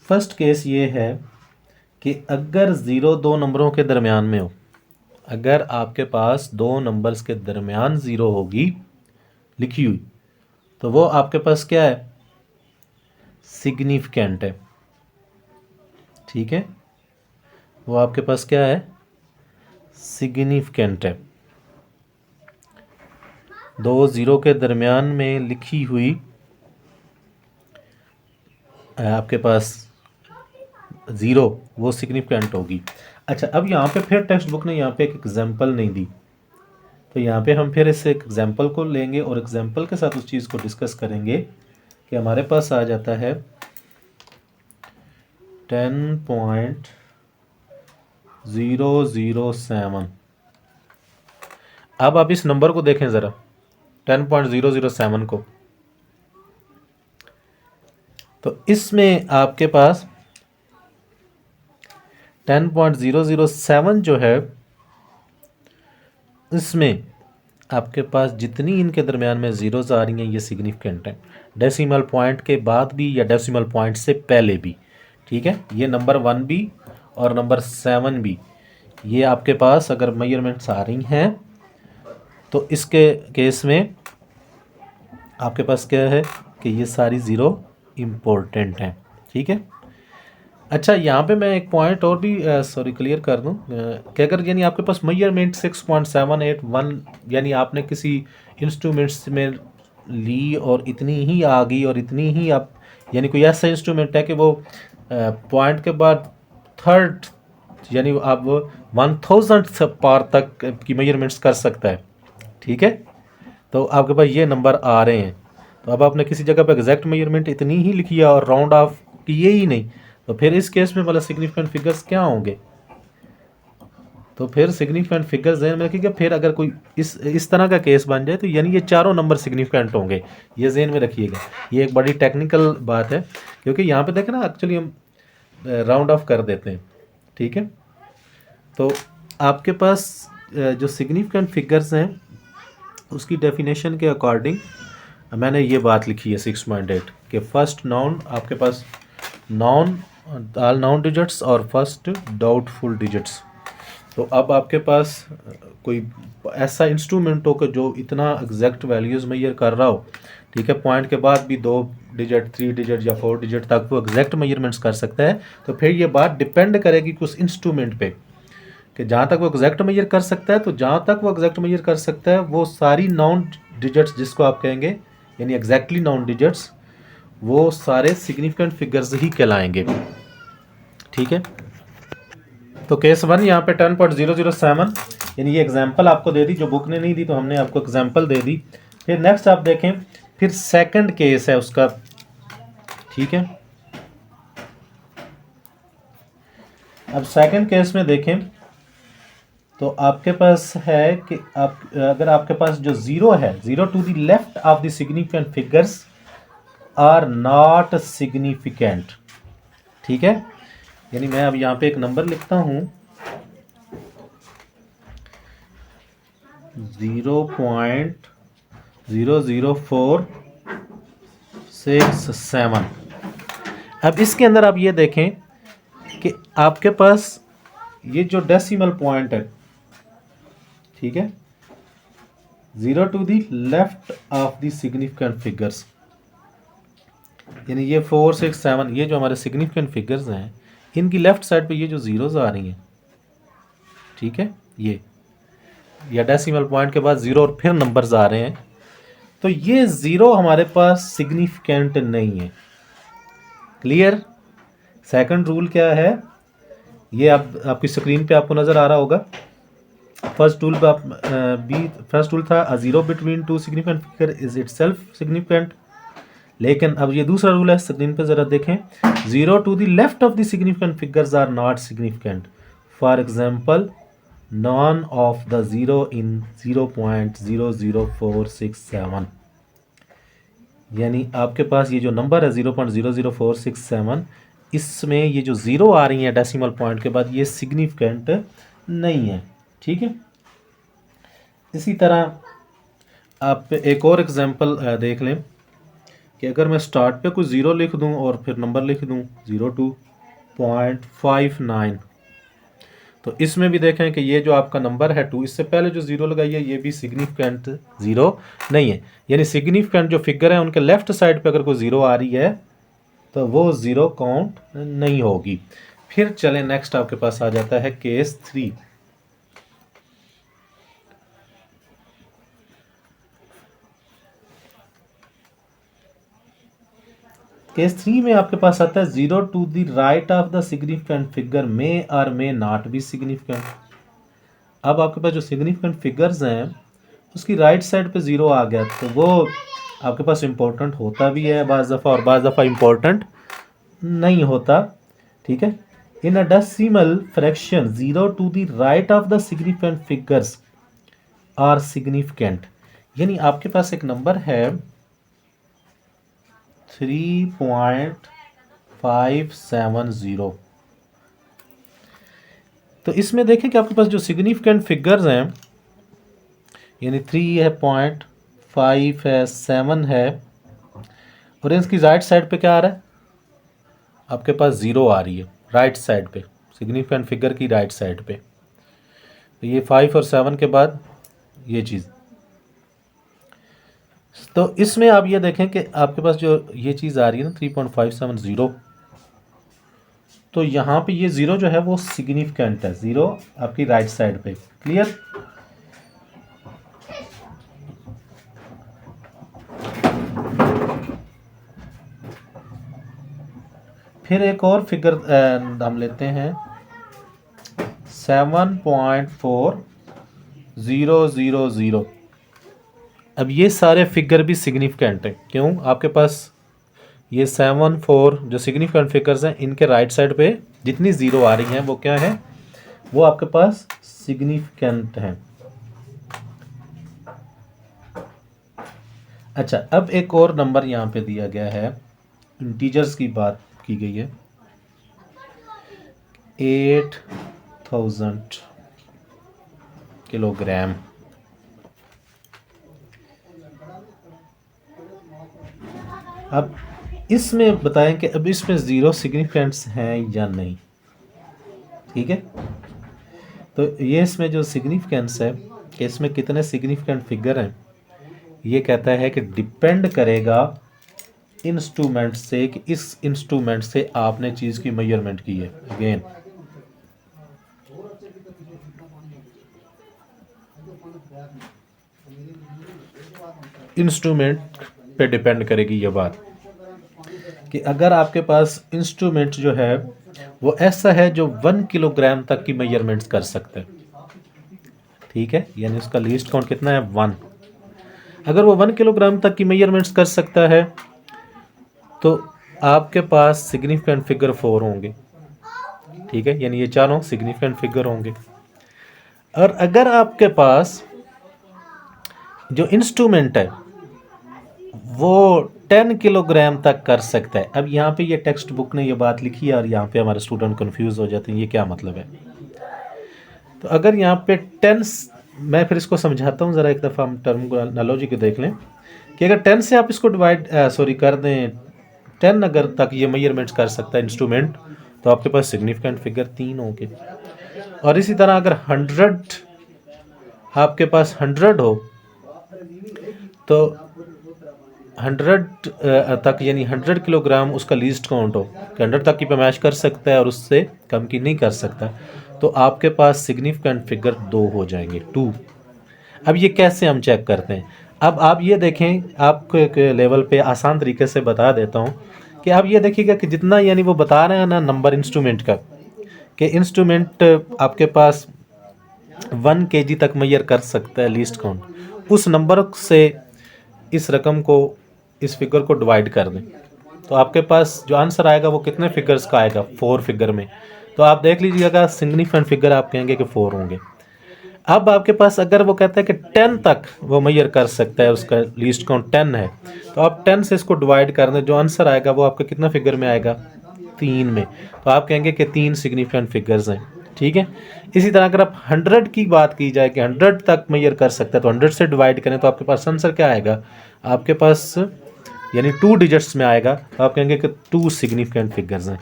Speaker 1: फर्स्ट केस ये है कि अगर 0 2 नंबरों के दरमियान में हो, अगर आपके पास 2 नंबर्स के दरमियान 0 होगी लिखी हुई, तो वो आपके पास क्या है, सिग्निफिकेंट है। ठीक है, वो आपके पास क्या है, सिग्निफिकेंट है। 2 0 के दरमियान में लिखी हुई आपके पास 0, वो सिग्निफिकेंट होगी। अच्छा, अब यहाँ पे फिर टेक्स्ट बुक ने यहाँ पे एक एग्जाम्पल नहीं दी, तो यहाँ पे हम फिर इस एग्जाम्पल को लेंगे और एग्जाम्पल के साथ उस चीज़ को डिस्कस करेंगे कि हमारे पास आ जाता है 10.007। अब आप इस नंबर को देखें ज़रा, 10.007 को, तो इसमें आपके पास 10.007 जो है, इसमें आपके पास जितनी इनके दरमियान में ज़ीरोज़ आ रही हैं ये सिग्निफिकेंट हैं, डेसिमल पॉइंट के बाद भी या डेसिमल पॉइंट से पहले भी। ठीक है, ये नंबर 1 भी और नंबर 7 भी, ये आपके पास अगर मेजरमेंट्स आ रही हैं तो इसके केस में आपके पास क्या है कि ये सारी ज़ीरो इम्पोर्टेंट हैं। ठीक है, अच्छा यहाँ पे मैं एक पॉइंट और भी सॉरी क्लियर कर दूँ कि अगर यानी आपके पास मेजरमेंट 6.781 यानी आपने किसी इंस्ट्रूमेंट्स में ली और इतनी ही आ गई और इतनी ही आप यानी कोई ऐसा इंस्ट्रूमेंट है कि वो पॉइंट के बाद थर्ड यानी आप 1000 पार तक की मेजरमेंट्स कर सकता है। ठीक है, तो आपके पास ये नंबर आ रहे हैं, तो अब आपने किसी जगह पर एग्जैक्ट मेजरमेंट इतनी ही लिखी है और राउंड ऑफ किए ही नहीं, तो फिर इस केस में मतलब सिग्निफिकेंट फिगर्स क्या होंगे? तो फिर सिग्निफिकेंट फिगर्स ज़हन में रखिएगा। फिर अगर कोई इस तरह का केस बन जाए तो यानी ये चारों नंबर सिग्निफिकेंट होंगे, ये ज़हन में रखिएगा। ये एक बड़ी टेक्निकल बात है क्योंकि यहाँ पे देखें ना एक्चुअली हम राउंड ऑफ कर देते हैं। ठीक है, तो आपके पास जो सिग्निफिकेंट फिगर्स हैं उसकी डेफिनेशन के अकॉर्डिंग मैंने ये बात लिखी है 6.8 कि फर्स्ट नाउन आपके पास नाउन ऑल नाउन डिजिट्स और फर्स्ट डाउटफुल डिजिट्स। तो अब आपके पास कोई ऐसा इंस्ट्रूमेंट हो कि जो इतना एग्जैक्ट वैल्यूज़ मेजर कर रहा हो, ठीक है, पॉइंट के बाद भी 2 डिजिट 3 डिजिट या 4 डिजिट तक वो एग्जैक्ट मेजरमेंट्स कर सकता है, तो फिर ये बात डिपेंड करेगी उस इंस्ट्रूमेंट पे कि जहाँ तक वो एग्जैक्ट मेजर कर सकता है, तो जहाँ तक वो एग्जैक्ट मेजर कर सकता है वो सारी नाउन डिजिट्स जिसको आप कहेंगे यानी एग्जैक्टली नाउन डिजिट्स, वो सारे सिग्निफिकेंट फिगर्स ही कहलाएंगे। ठीक है, तो केस 1 यहाँ पे 10.007 यानी ये एग्जाम्पल आपको दे दी, जो बुक ने नहीं दी तो हमने आपको एग्जाम्पल दे दी। फिर नेक्स्ट आप देखें, फिर सेकंड केस है उसका। ठीक है, अब सेकंड केस में देखें तो आपके पास है कि आप अगर आपके पास जो ज़ीरो है, zero to the left of the significant figures are not significant. ठीक है, यानी मैं अब यहाँ पे एक नंबर लिखता हूँ 0.00467। अब इसके अंदर आप ये देखें कि आपके पास ये जो डेसिमल पॉइंट है, ठीक है, 0 to the left of the significant figures, यानी ये 4 6 7 ये जो हमारे सिग्निफिकेंट फिगर्स हैं इनकी लेफ्ट साइड पे ये जो ज़ीरोज़ आ रही हैं, ठीक है, ये या डेसिमल पॉइंट के बाद ज़ीरो और फिर नंबर्स आ रहे हैं, तो ये ज़ीरो हमारे पास सिग्निफिकेंट नहीं है। क्लियर? सेकंड रूल क्या है, ये आपकी स्क्रीन पे आपको नज़र आ रहा होगा। फर्स्ट रूल फर्स्ट रूल था, a zero between two significant figure is itself significant. लेकिन अब ये दूसरा रूल है, स्क्रीन पे ज़रा देखें, zero to the left of the significant figures are not significant. For example, none of the zero in 0.00467, यानी आपके पास ये जो नंबर है 0.00467, इसमें ये जो ज़ीरो आ रही है डेसिमल पॉइंट के बाद, ये सिग्निफिकेंट नहीं है। ठीक है, इसी तरह आप एक और एग्जांपल देख लें कि अगर मैं स्टार्ट पे कुछ ज़ीरो लिख दूं और फिर नंबर लिख दूं 02.59, तो इसमें भी देखें कि ये जो आपका नंबर है 2, इससे पहले जो ज़ीरो लगाइए ये भी सिग्निफिकेंट ज़ीरो नहीं है, यानी सिग्निफिकेंट जो फिगर है उनके लेफ्ट साइड पे अगर कोई ज़ीरो आ रही है तो वो ज़ीरो काउंट नहीं होगी। फिर चलें नेक्स्ट, आपके पास आ जाता है केस 3। केस 3 में आपके पास आता है 0 to the right of the significant figure may और मे नॉट बी सिग्निफिकेंट। अब आपके पास जो सिग्निफिकेंट फिगर्स हैं उसकी राइट साइड पे ज़ीरो आ गया, तो वो आपके पास इम्पोर्टेंट होता भी है बाज़ दफ़ा और बाज़ दफ़ा इम्पोर्टेंट नहीं होता। ठीक है, in a decimal fraction 0 to the right of the significant figures are significant, यानी आपके पास एक नंबर है 3.570, तो इसमें देखें कि आपके पास जो सिग्निफिकेंट फिगर्स हैं यानी 3 है, 0.5 है, 7 है, और इसकी राइट साइड पे क्या आ रहा है, आपके पास 0 आ रही है राइट साइड पे, सिग्निफिकेंट फिगर की राइट साइड पे। तो ये 5 और 7 के बाद ये चीज़, तो इसमें आप ये देखें कि आपके पास जो ये चीज़ आ रही है ना 3.570, तो यहाँ पे ये 0 जो है वो सिग्निफिकेंट है, 0 आपकी राइट साइड पे। क्लियर? फिर एक और फिगर हम लेते हैं 7.4000। अब ये सारे फिगर भी सिग्निफिकेंट हैं, क्यों? आपके पास ये 7 4 जो सिग्निफिकेंट फिगर्स हैं, इनके राइट साइड पे जितनी 0 आ रही हैं वो क्या है, वो आपके पास सिग्निफिकेंट हैं। अच्छा, अब एक और नंबर यहाँ पे दिया गया है, इंटीजर्स की बात की गई है, 8000 किलोग्राम। अब इसमें बताएं कि अब इसमें 0 सिग्निफिकेंट्स हैं या नहीं। ठीक है, तो ये इसमें जो सिग्निफिकेंस है कि इसमें कितने सिग्निफिकेंट फिगर हैं, ये कहता है कि डिपेंड करेगा इंस्ट्रूमेंट से, कि इस इंस्ट्रूमेंट से आपने चीज़ की मेजरमेंट की है। अगेन इंस्ट्रूमेंट पे डिपेंड करेगी ये बात, कि अगर आपके पास इंस्ट्रूमेंट जो है वो ऐसा है जो 1 किलोग्राम तक की मेजरमेंट्स कर सकता है, ठीक है, यानी उसका लीस्ट काउंट कितना है, 1। अगर वो 1 किलोग्राम तक की मेजरमेंट्स कर सकता है तो आपके पास सिग्निफिकेंट फिगर 4 होंगे। ठीक है, यानी ये चारों सिग्निफिकेंट फिगर होंगे। और अगर आपके पास जो इंस्ट्रूमेंट है वो 10 किलोग्राम तक कर सकता है, अब यहाँ पे ये टेक्स्ट बुक ने ये बात लिखी है और यहाँ पे हमारे स्टूडेंट कंफ्यूज हो जाते हैं, ये क्या मतलब है। तो अगर यहाँ पे 10, मैं फिर इसको समझाता हूँ, ज़रा एक दफ़ा हम टर्मिनोलॉजी को देख लें, कि अगर 10 से आप इसको डिवाइड कर दें, 10 अगर तक ये मेजरमेंट्स कर सकता है इंस्ट्रूमेंट, तो आपके पास सिग्निफिकेंट फिगर 3 होंगे। और इसी तरह अगर 100 आपके पास 100 हो, तो 100 तक, यानी 100 किलोग्राम उसका लीस्ट काउंट हो, कि 100 तक की पैमाइश कर सकता है और उससे कम की नहीं कर सकता, तो आपके पास सिग्निफिकेंट फिगर 2 हो जाएंगे, 2। अब ये कैसे हम चेक करते हैं, अब आप ये देखें, आपको एक लेवल पे आसान तरीके से बता देता हूँ, कि आप ये देखिएगा कि जितना, यानी वो बता रहे हैं ना नंबर इंस्ट्रूमेंट का, कि इंस्ट्रूमेंट आपके पास 1 kg तक मेजर कर सकता है लीस्ट काउंट, उस नंबर से इस रकम को, इस फिगर को डिवाइड कर दें, तो आपके पास जो आंसर आएगा वो कितने फिगर्स का आएगा, 4 फिगर में। तो आप देख लीजिएगा सिग्निफिकेंट फिगर आप कहेंगे कि 4 होंगे। अब आपके पास अगर वो कहता है कि 10 तक वो मेजर कर सकता है, उसका लीस्ट काउंट 10 है, तो आप 10 से इसको डिवाइड कर दें, जो आंसर आएगा वो आपका कितना फिगर में आएगा, 3 में। तो आप कहेंगे कि 3 सिग्निफिकेंट फिगर्स हैं। ठीक है, इसी तरह अगर आप 100 की बात की जाए कि 100 तक मेजर कर सकता है, तो 100 से डिवाइड करें तो आपके पास आंसर क्या आएगा, आपके पास यानी 2 डिजिट्स में आएगा, तो आप कहेंगे कि 2 सिग्निफिकेंट फिगर्स हैं।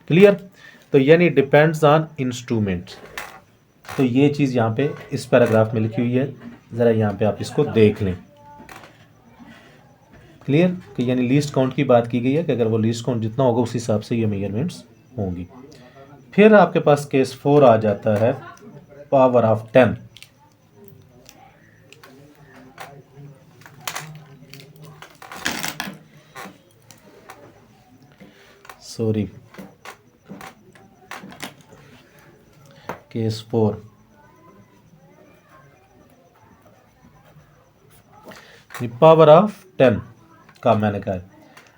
Speaker 1: क्लियर? तो यानी डिपेंड्स ऑन इंस्ट्रूमेंट। तो ये चीज़ यहाँ पे इस पैराग्राफ में लिखी हुई है, ज़रा यहाँ पे आप इसको देख लें। क्लियर? कि यानी लीस्ट काउंट की बात की गई है, कि अगर वो लीस्ट काउंट जितना होगा उस हिसाब से ये मेजरमेंट्स होंगी। फिर आपके पास केस 4 आ जाता है, power of 10। Sorry, case 4, power of 10 का मैंने कहा।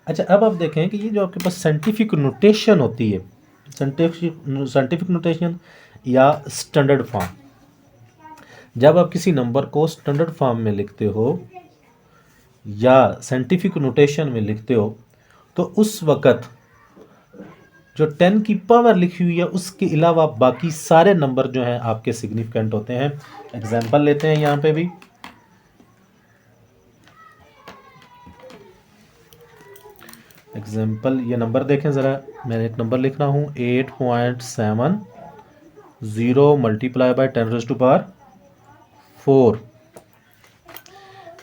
Speaker 1: अच्छा, अब आप देखें कि ये जो आपके पास साइंटिफिक नोटेशन होती है, साइंटिफिक नोटेशन या स्टैंडर्ड फॉर्म, जब आप किसी नंबर को स्टैंडर्ड फॉर्म में लिखते हो या साइंटिफिक नोटेशन में लिखते हो, तो उस वक़्त जो 10 की पावर लिखी हुई है उसके अलावा बाकी सारे नंबर जो हैं आपके सिग्निफिकेंट होते हैं। एग्जाम्पल लेते हैं यहाँ पे भी, एग्जाम्पल ये नंबर देखें ज़रा, मैं एक नंबर लिख रहा हूँ 8.70 मल्टीप्लाई बाय 10⁻⁴।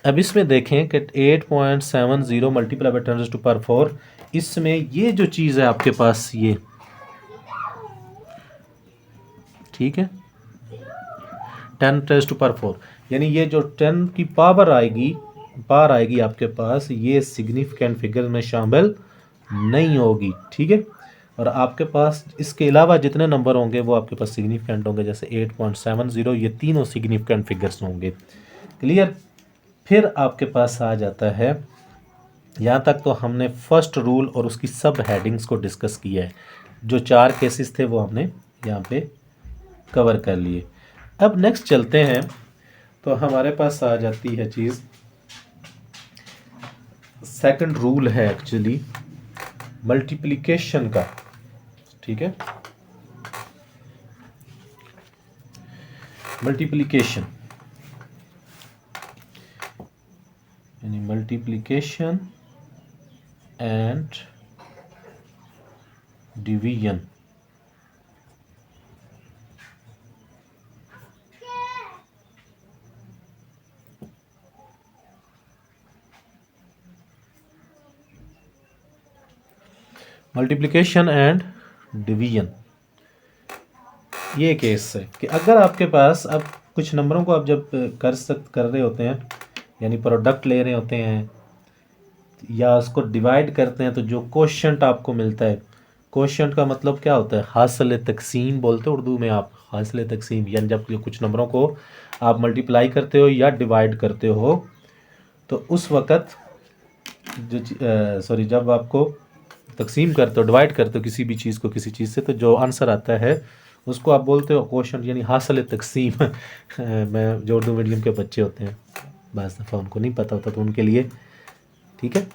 Speaker 1: अब इसमें देखें कि 8.70 मल्टीप्लाई बाय 10⁻⁴, इसमें ये जो चीज़ है आपके पास ये, ठीक है, 10⁻⁴, यानी ये जो 10 की पावर आएगी आपके पास, ये सिग्निफिकेंट फिगर में शामिल नहीं होगी, ठीक है। और आपके पास इसके अलावा जितने नंबर होंगे वो आपके पास सिग्निफिकेंट होंगे, जैसे 8.70, ये तीनों सिग्निफिकेंट फिगर्स होंगे। क्लियर। फिर आपके पास आ जाता है, यहाँ तक तो हमने फर्स्ट रूल और उसकी सब हेडिंग्स को डिस्कस किया है। जो 4 केसेस थे वो हमने यहाँ पे कवर कर लिए। अब नेक्स्ट चलते हैं, तो हमारे पास आ जाती है चीज़, सेकंड रूल है एक्चुअली मल्टीप्लिकेशन का, ठीक है। मल्टीप्लिकेशन यानी multiplication and division. Multiplication and division ये केस है कि अगर आपके पास अब कुछ नंबरों को आप जब कर रहे होते हैं, यानी प्रोडक्ट ले रहे होते हैं या उसको डिवाइड करते हैं, तो जो कोशंट आपको मिलता है, कोशंट का मतलब क्या होता है, हासिल तकसीम बोलते हो उर्दू में आप, हासिल तकसीम, यानी जब कुछ नंबरों को आप मल्टीप्लाई करते हो या डिवाइड करते हो, तो उस वक़्त जब आपको तकसीम करते हो, डिवाइड करते हो किसी भी चीज़ को किसी चीज़ से, तो जो आंसर आता है उसको आप बोलते हो क्वेश्चन, यानी हासिल तकसीम। मैं जो उर्दू मीडियम के बच्चे होते हैं बस दफ़ा उनको नहीं पता होता, तो उनके लिए ठीक है।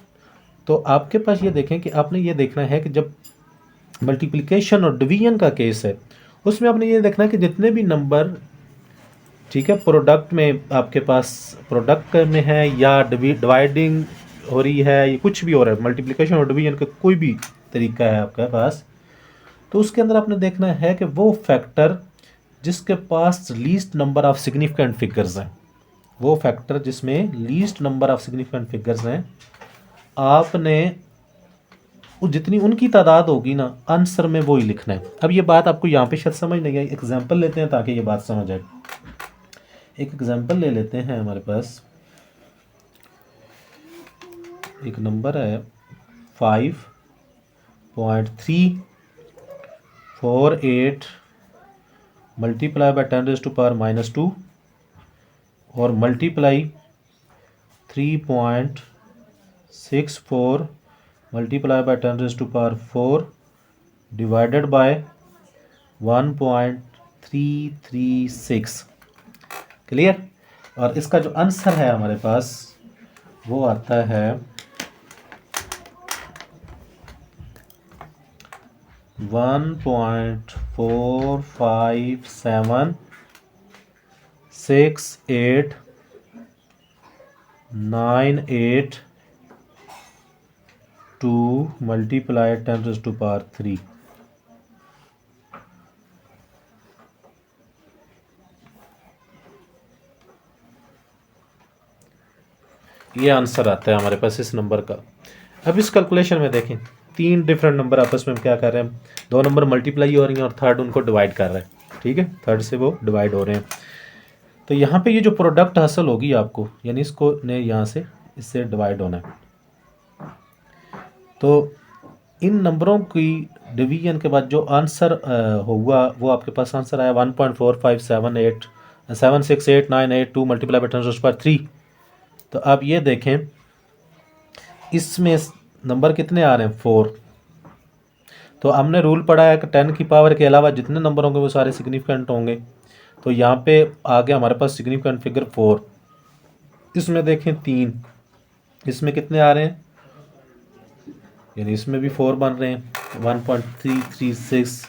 Speaker 1: तो आपके पास ये देखें कि आपने ये देखना है कि जब मल्टीप्लिकेशन और डिवीजन का केस है, उसमें आपने ये देखना है कि जितने भी नंबर, ठीक है, प्रोडक्ट में आपके पास प्रोडक्ट में है या डिवाइडिंग हो रही है, ये कुछ भी हो रहा है, मल्टीप्लिकेशन और डिवीजन का कोई भी तरीका है आपके पास, तो उसके अंदर आपने देखना है कि वो फैक्टर जिसके पास least number of significant figures हैं, वो फैक्टर जिसमें least number of significant figures हैं, आपने जितनी उनकी तादाद होगी ना, आंसर में वो ही लिखना है। अब ये बात आपको यहाँ पे शायद समझ नहीं आई, एग्जाम्पल लेते हैं ताकि ये बात समझ आए। एक एग्जाम्पल ले लेते हैं, हमारे पास एक नंबर है 5.348 मल्टीप्लाई बाय 10⁻⁻² और multiply 3.64 multiply by 10⁻⁴ divided by 1.336। Clear. और इसका जो आंसर है हमारे पास वो आता है 1.457698 मल्टीप्लाई 10⁻³ ये आंसर आता है हमारे पास इस नंबर का। अब इस कैलकुलेशन में देखें, 3 डिफरेंट नंबर आपस में क्या कर रहे हैं, 2 नंबर मल्टीप्लाई हो रही हैं और थर्ड उनको डिवाइड कर रहे हैं, ठीक है, थर्ड से वो डिवाइड हो रहे हैं। तो यहाँ पे ये जो प्रोडक्ट हासिल होगी आपको, यानी इसको ने यहाँ से इससे डिवाइड होना है, तो इन नंबरों की डिवीजन के बाद जो आंसर होगा वो आपके पास आंसर आया 1.4578768982 मल्टीप्लाई बाय 10⁻³ तो आप ये देखें इसमें नंबर कितने आ रहे हैं, 4। तो हमने रूल पढ़ा है कि 10 की पावर के अलावा जितने नंबर होंगे वो सारे सिग्निफिकेंट होंगे। तो यहाँ पे आ गया हमारे पास सिग्निफिकेंट फिगर 4। इसमें देखें 3, इसमें कितने आ रहे हैं, यानी इसमें भी 4 बन रहे हैं, 1.336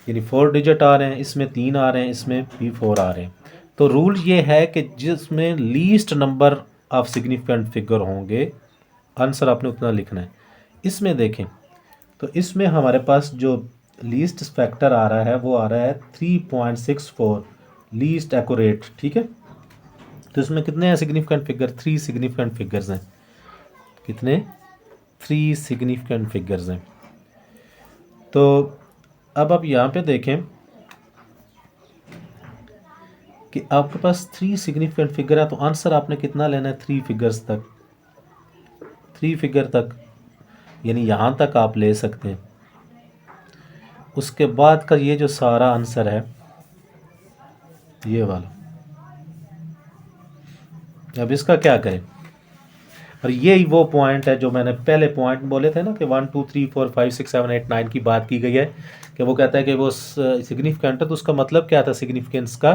Speaker 1: यानी 4 डिजिट आ रहे हैं, इसमें 3 आ रहे हैं, इसमें भी 4 आ रहे हैं। तो रूल ये है कि जिसमें least number of significant figure होंगे आंसर आपने उतना लिखना है। इसमें देखें तो इसमें हमारे पास जो लीस्ट फैक्टर आ रहा है वो आ रहा है 3.64, लीस्ट एक्यूरेट। ठीक है, तो इसमें कितने हैं सिग्निफिकेंट फिगर? 3 सिग्निफिकेंट फिगर्स हैं। कितने? 3 सिग्निफिकेंट फिगर्स हैं। तो अब आप यहाँ पे देखें कि आपके पास 3 सिग्निफिकेंट फिगर है, तो आंसर आपने कितना लेना है? 3 फिगर्स तक, 3 फिगर तक, यानी यहाँ तक आप ले सकते हैं। उसके बाद का ये जो सारा आंसर है ये वाला, अब इसका क्या करें? और यही वो पॉइंट है जो मैंने पहले पॉइंट बोले थे ना कि 1 2 3 4 5 6 7 8 9 की बात की गई है कि वो कहता है कि वो सिग्निफिकेंट है। तो उसका मतलब क्या था सिग्निफिकेंस का?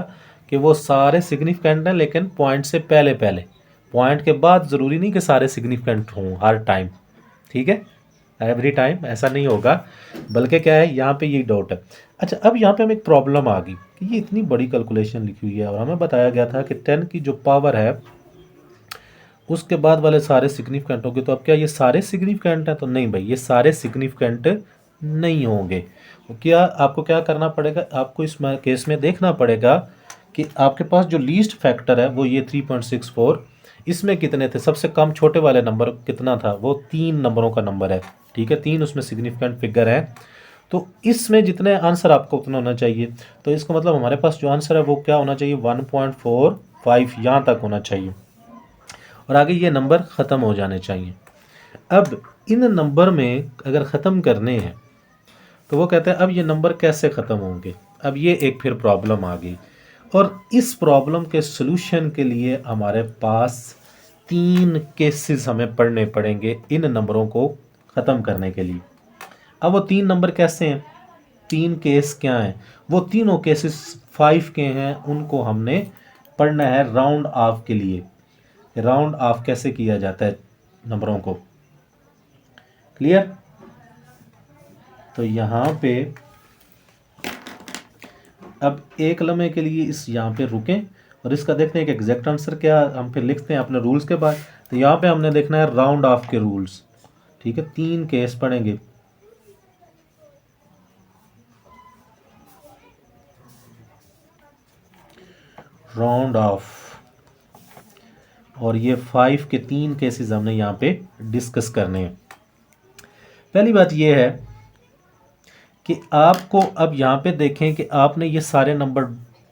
Speaker 1: कि वो सारे सिग्निफिकेंट हैं लेकिन पॉइंट से पहले पहले, पॉइंट के बाद ज़रूरी नहीं कि सारे सिग्निफिकेंट हों हर टाइम। ठीक है, एवरी टाइम ऐसा नहीं होगा, बल्कि क्या है यहाँ पे ये डाउट है। अच्छा, अब यहाँ पे हमें एक प्रॉब्लम आ गई कि ये इतनी बड़ी कैलकुलेशन लिखी हुई है और हमें बताया गया था कि 10 की जो पावर है उसके बाद वाले सारे सिग्निफिकेंट होंगे। तो अब क्या ये सारे सिग्निफिकेंट हैं? तो नहीं भाई, ये सारे सिग्निफिकेंट नहीं होंगे। तो क्या आपको क्या करना पड़ेगा? आपको इस केस में देखना पड़ेगा कि आपके पास जो लीस्ट फैक्टर है वो ये 3.64, इसमें कितने थे? सबसे कम छोटे वाले नंबर कितना था? वो 3 नंबरों का नंबर है। ठीक है, 3 उसमें सिग्निफिकेंट फिगर है। तो इसमें जितने आंसर आपको उतना होना चाहिए। तो इसका मतलब हमारे पास जो आंसर है वो क्या होना चाहिए? 1.45 यहाँ तक होना चाहिए और आगे ये नंबर ख़त्म हो जाने चाहिए। अब इन नंबर में अगर ख़त्म करने हैं तो वो कहते हैं अब ये नंबर कैसे ख़त्म होंगे? अब ये एक फिर प्रॉब्लम आ गई और इस प्रॉब्लम के सलूशन के लिए हमारे पास 3 केसेस हमें पढ़ने पड़ेंगे इन नंबरों को ख़त्म करने के लिए। अब वो 3 नंबर कैसे हैं? 3 केस क्या हैं? वो तीनों केसेस 5 के हैं, उनको हमने पढ़ना है राउंड ऑफ के लिए। राउंड ऑफ कैसे किया जाता है नंबरों को, क्लियर? तो यहाँ पे अब एक लम्हे के लिए इस यहाँ पे रुकें और इसका देखते हैं कि एग्जैक्ट आंसर क्या हम फिर लिखते हैं अपने रूल्स के बाद। तो यहाँ पे हमने देखना है राउंड ऑफ के रूल्स। ठीक है, 3 केस पढ़ेंगे। राउंड ऑफ, और ये 5 के 3 केसेस हमने यहाँ पे डिस्कस करने हैं। पहली बात ये है कि आपको अब यहाँ पे देखें कि आपने ये सारे नंबर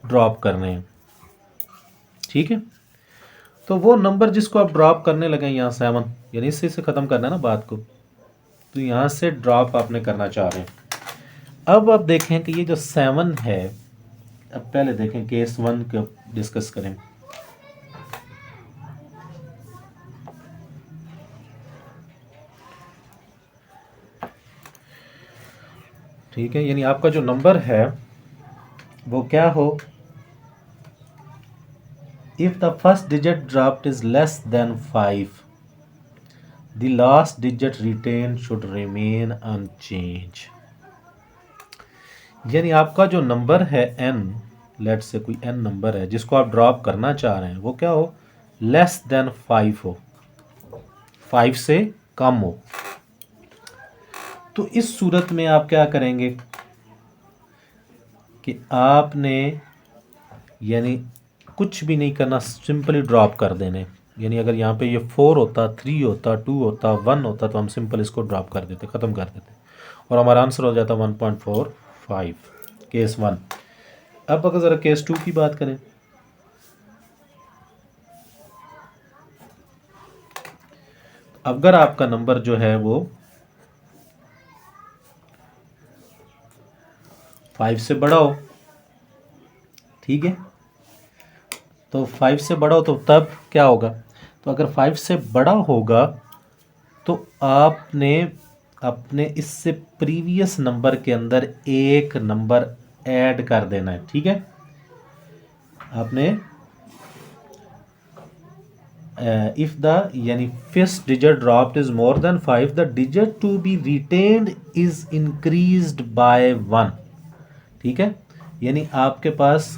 Speaker 1: ड्रॉप करने हैं। ठीक है, तो वो नंबर जिसको आप ड्रॉप करने लगे यहाँ 7, यानी इससे से ख़त्म करना है ना बात को, तो यहाँ से ड्रॉप आपने करना चाह रहे हैं। अब आप देखें कि ये जो 7 है, अब पहले देखें केस 1 को डिस्कस करें। ठीक है, यानी आपका जो नंबर है वो क्या हो? If the first digit dropped is less than 5, the last digit retained should remain unchange. यानी आपका जो नंबर है n, लेट से कोई n नंबर है जिसको आप ड्रॉप करना चाह रहे हैं, वो क्या हो? लेस देन 5 हो, 5 से कम हो। तो इस सूरत में आप क्या करेंगे कि आपने यानी कुछ भी नहीं करना, सिंपली ड्रॉप कर देने। यानी अगर यहाँ पे ये 4 होता, 3 होता, 2 होता, 1 होता, तो हम सिंपल इसको ड्रॉप कर देते, ख़त्म कर देते और हमारा आंसर हो जाता 1.45, केस 1। अब अगर ज़रा केस 2 की बात करें, अगर आपका नंबर जो है वो 5 से बड़ा हो, ठीक है, तो 5 से बड़ा हो तो तब क्या होगा? तो अगर 5 से बड़ा होगा तो आपने अपने इससे प्रीवियस नंबर के अंदर एक नंबर ऐड कर देना है। ठीक है, आपने इफ द यानी first digit dropped is more than 5, the digit to be retained is increased by 1। ठीक है, यानी आपके पास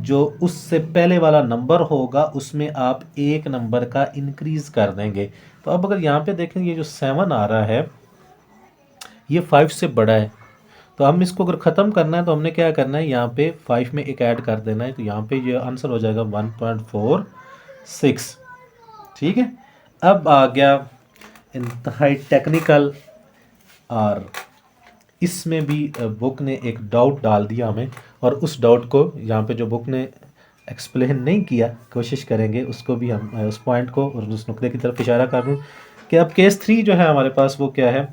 Speaker 1: जो उससे पहले वाला नंबर होगा उसमें आप एक नंबर का इंक्रीज कर देंगे। तो अब अगर यहाँ पे देखें ये जो 7 आ रहा है ये 5 से बड़ा है। तो हम इसको अगर ख़त्म करना है तो हमने क्या करना है, यहाँ पे 5 में एक ऐड कर देना है, तो यहाँ पे ये आंसर हो जाएगा 1.46। ठीक है, अब आ गया इंतहाई टेक्निकल, और इसमें भी बुक ने एक डाउट डाल दिया हमें, और उस डाउट को यहाँ पे जो बुक ने एक्सप्लेन नहीं किया, कोशिश करेंगे उसको भी हम उस पॉइंट को और उस नुक्ते की तरफ इशारा कर दूँ कि अब केस 3 जो है हमारे पास वो क्या है।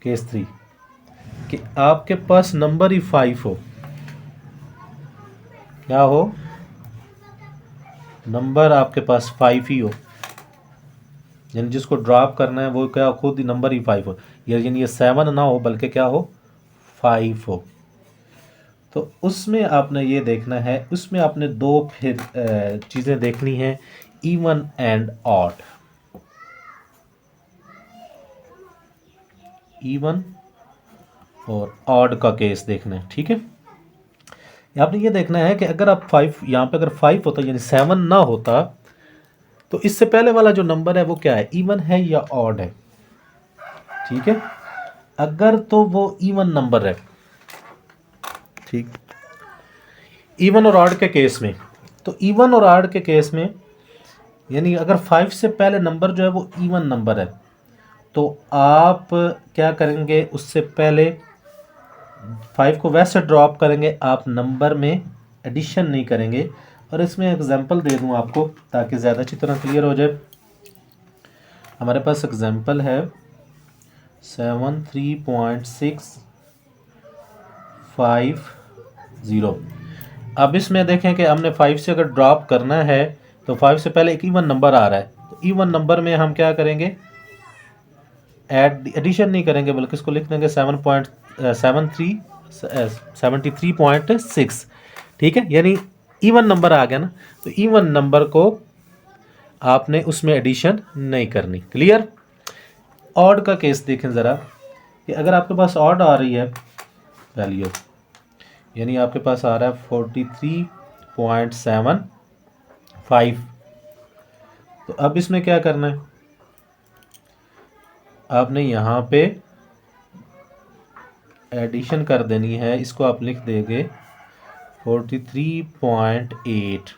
Speaker 1: केस 3 कि आपके पास नंबर ही 5 हो, क्या हो, नंबर आपके पास 5 ही हो, यानी जिसको ड्रॉप करना है वो क्या खुद ही नंबर ही 5 हो, यानी ये 7 ना हो बल्कि क्या हो, 5 हो। तो उसमें आपने ये देखना है, उसमें आपने दो फिर चीज़ें देखनी हैं, इवन एंड ऑड। इवन और ऑड का केस देखना है। ठीक है, आपने ये देखना है कि अगर आप 5 यहाँ पे अगर 5 होता यानी 7 ना होता, तो इससे पहले वाला जो नंबर है वो क्या है, इवन है या ऑड है। ठीक है, अगर तो वो इवन नंबर है, ठीक, इवन और ऑड के केस में, तो इवन और ऑड के केस में यानी अगर 5 से पहले नंबर जो है वो इवन नंबर है, तो आप क्या करेंगे, उससे पहले 5 को वैसे ड्रॉप करेंगे, आप नंबर में एडिशन नहीं करेंगे। और इसमें एग्जांपल दे दूं आपको ताकि ज़्यादा अच्छी तरह क्लियर हो जाए। हमारे पास एग्जांपल है 73.650। अब इसमें देखें कि हमने 5 से अगर ड्रॉप करना है तो 5 से पहले एक इवन नंबर आ रहा है, तो इवन नंबर में हम क्या करेंगे, एडिशन नहीं करेंगे बल्कि इसको लिख देंगे 73.6। ठीक है, यानी इवन नंबर आ गया ना, तो इवन नंबर को आपने उसमें एडिशन नहीं करनी। क्लियर। ऑड का केस देखें ज़रा, कि अगर आपके पास ऑड आ रही है वैल्यू, यानी आपके पास आ रहा है 43.75, तो अब इसमें क्या करना है, आपने यहाँ पे एडिशन कर देनी है, इसको आप लिख देंगे 43.8।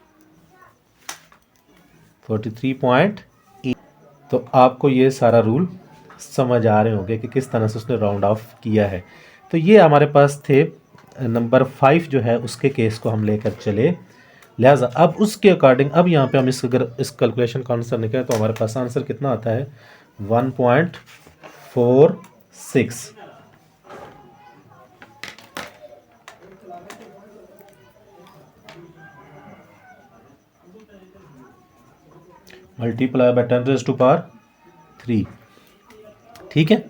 Speaker 1: तो आपको ये सारा रूल समझ आ रहे होंगे कि किस तरह से उसने राउंड ऑफ किया है। तो ये हमारे पास थे नंबर 5 जो है उसके केस को हम लेकर चले। लिहाजा अब उसके अकॉर्डिंग अब यहाँ पे हम अगर इस कैलकुलेशन का आंसर निकले तो हमारे पास आंसर कितना आता है, 1.46। मल्टीप्लाई बाय 10⁻³ ठीक है।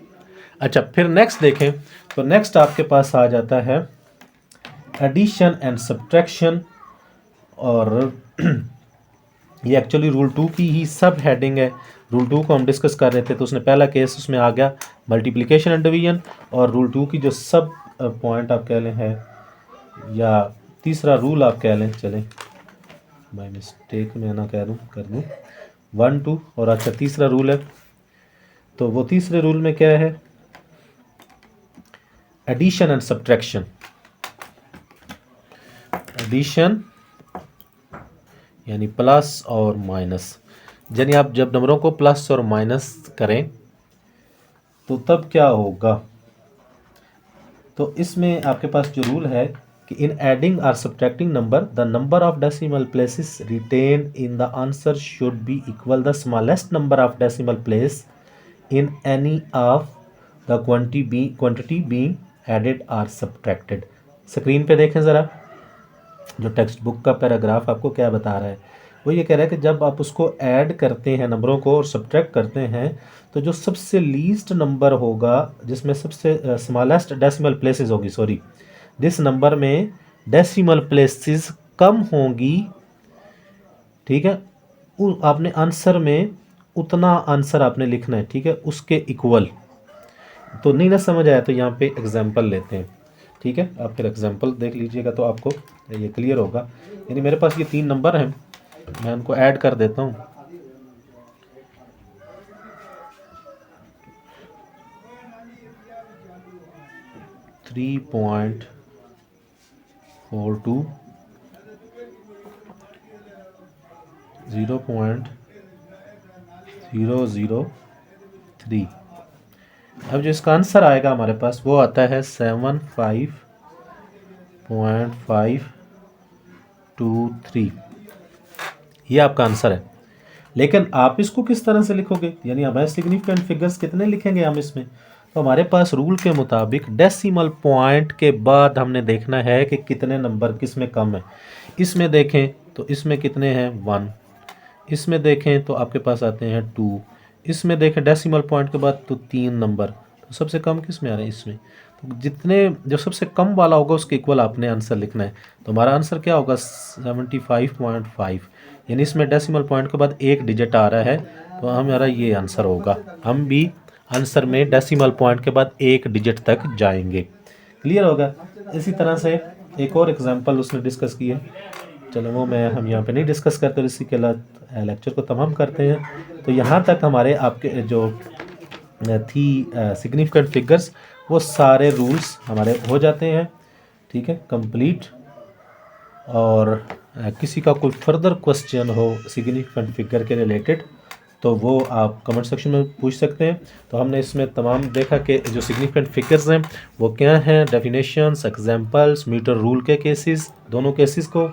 Speaker 1: अच्छा, फिर नेक्स्ट देखें तो नेक्स्ट आपके पास आ जाता है एडिशन एंड सब्ट्रैक्शन, और ये एक्चुअली रूल 2 की ही सब हेडिंग है। रूल 2 को हम डिस्कस कर रहे थे, तो उसने पहला केस उसमें आ गया मल्टीप्लिकेशन एंड डिवीजन, और रूल 2 की जो सब पॉइंट आप कह लें है, या तीसरा रूल आप कह लें, चलें बाय मिस्टेक में ना कह दूँ, कर दूँ 1 2, और अच्छा तीसरा रूल है, तो वो तीसरे रूल में क्या है, एडिशन एंड सब्ट्रैक्शन। एडिशन यानी प्लस और माइनस, यानी आप जब नंबरों को प्लस और माइनस करें तो तब क्या होगा, तो इसमें आपके पास जो रूल है कि इन एडिंग और subtracting number the number of decimal places retain in the answer should be equal the smallest number of decimal place in any of the quantity being added और सब्ट्रैक्टेड। स्क्रीन पे देखें ज़रा, जो text book का paragraph आपको क्या बता रहा है, वो ये कह रहा है कि जब आप उसको ऐड करते हैं नंबरों को और सब्ट्रैक्ट करते हैं, तो जो सबसे लीस्ट नंबर होगा जिसमें सबसे स्मॉलेस्ट डेसिमल प्लेसेस होगी, सॉरी जिस नंबर में डेसिमल प्लेसेस कम होंगी, ठीक है, आपने आंसर में उतना आंसर आपने लिखना है, ठीक है, उसके इक्वल। तो नहीं ना समझ आया तो यहाँ पे एग्जांपल लेते हैं, ठीक है, आप फिर एग्जांपल देख लीजिएगा तो आपको ये क्लियर होगा। यानी मेरे पास ये 3 नंबर हैं, मैं उनको ऐड कर देता हूँ। 3.42 0.003। अब जो इसका आंसर आएगा हमारे पास वो आता है 75.523। ये आपका आंसर है। लेकिन आप इसको किस तरह से लिखोगे, यानी हमारे सिग्निफिकेंट फिगर्स कितने लिखेंगे हम इसमें? तो हमारे पास रूल के मुताबिक डेसिमल पॉइंट के बाद हमने देखना है कि कितने नंबर किस में कम है। इसमें देखें तो इसमें कितने हैं 1, इसमें देखें तो आपके पास आते हैं 2, इसमें देखें डेसिमल पॉइंट के बाद तो 3 नंबर, तो सबसे कम किस में आ रहे हैं इसमें। तो जितने जो सबसे कम वाला होगा उसके इक्वल आपने आंसर लिखना है। तो हमारा आंसर क्या होगा 75.5, यानी इसमें डेसिमल पॉइंट के बाद एक डिजिट आ रहा है तो हमारा ये आंसर होगा। हम भी आंसर में डेसिमल पॉइंट के बाद एक डिजिट तक जाएंगे। क्लियर होगा। इसी तरह से एक और एग्जांपल उसने डिस्कस की है, चलो वो हम यहाँ पे नहीं डिस्कस करते, इसी के लेक्चर को तमाम करते हैं। तो यहाँ तक हमारे आपके जो थी सिग्निफिकेंट फिगर्स वो सारे रूल्स हमारे हो जाते हैं, ठीक है, कंप्लीट। और किसी का कोई फर्दर क्वेश्चन हो सिग्निफिकेंट फिगर के रिलेटेड तो वो आप कमेंट सेक्शन में पूछ सकते हैं। तो हमने इसमें तमाम देखा कि जो सिग्निफिकेंट फिगर्स हैं वो क्या हैं, डेफिनेशंस, एग्जांपल्स, मीटर रूल के केसेस, दोनों केसेस को,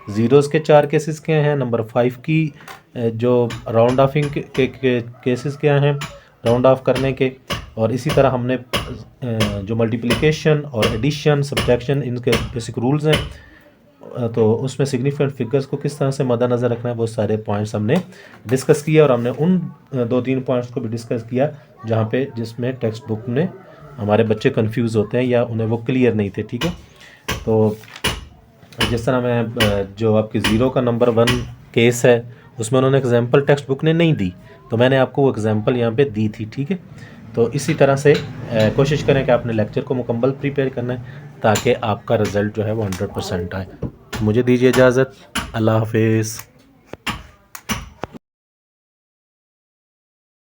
Speaker 1: ज़ीरोज़ के 4 केसेस क्या हैं, नंबर 5 की जो राउंड ऑफिंग के केसेस क्या हैं, राउंड ऑफ करने के, और इसी तरह हमने जो मल्टीप्लिकेशन और एडिशन, सब्ट्रैक्शन, इनके बेसिक रूल्स हैं तो उसमें सिग्निफिकेंट फिगर्स को किस तरह से मद्देनज़र रखना है वो सारे पॉइंट्स हमने डिस्कस किया। और हमने उन 2-3 पॉइंट्स को भी डिस्कस किया जहाँ पे जिसमें टेक्स्ट बुक में हमारे बच्चे कंफ्यूज होते हैं या उन्हें वो क्लियर नहीं थे, ठीक है। तो जिस तरह मैं जो आपकी 0 का नंबर 1 केस है उसमें उन्होंने एग्जाम्पल टेक्स्ट बुक ने नहीं दी, तो मैंने आपको वो एग्जाम्पल यहाँ पे दी थी, ठीक है। तो इसी तरह से कोशिश करें कि आपने लेक्चर को मुकम्मल प्रिपेयर करना है ताकि आपका रिज़ल्ट जो है वो 100% आए। मुझे दीजिए इजाज़त। अल्लाह हाफिज़।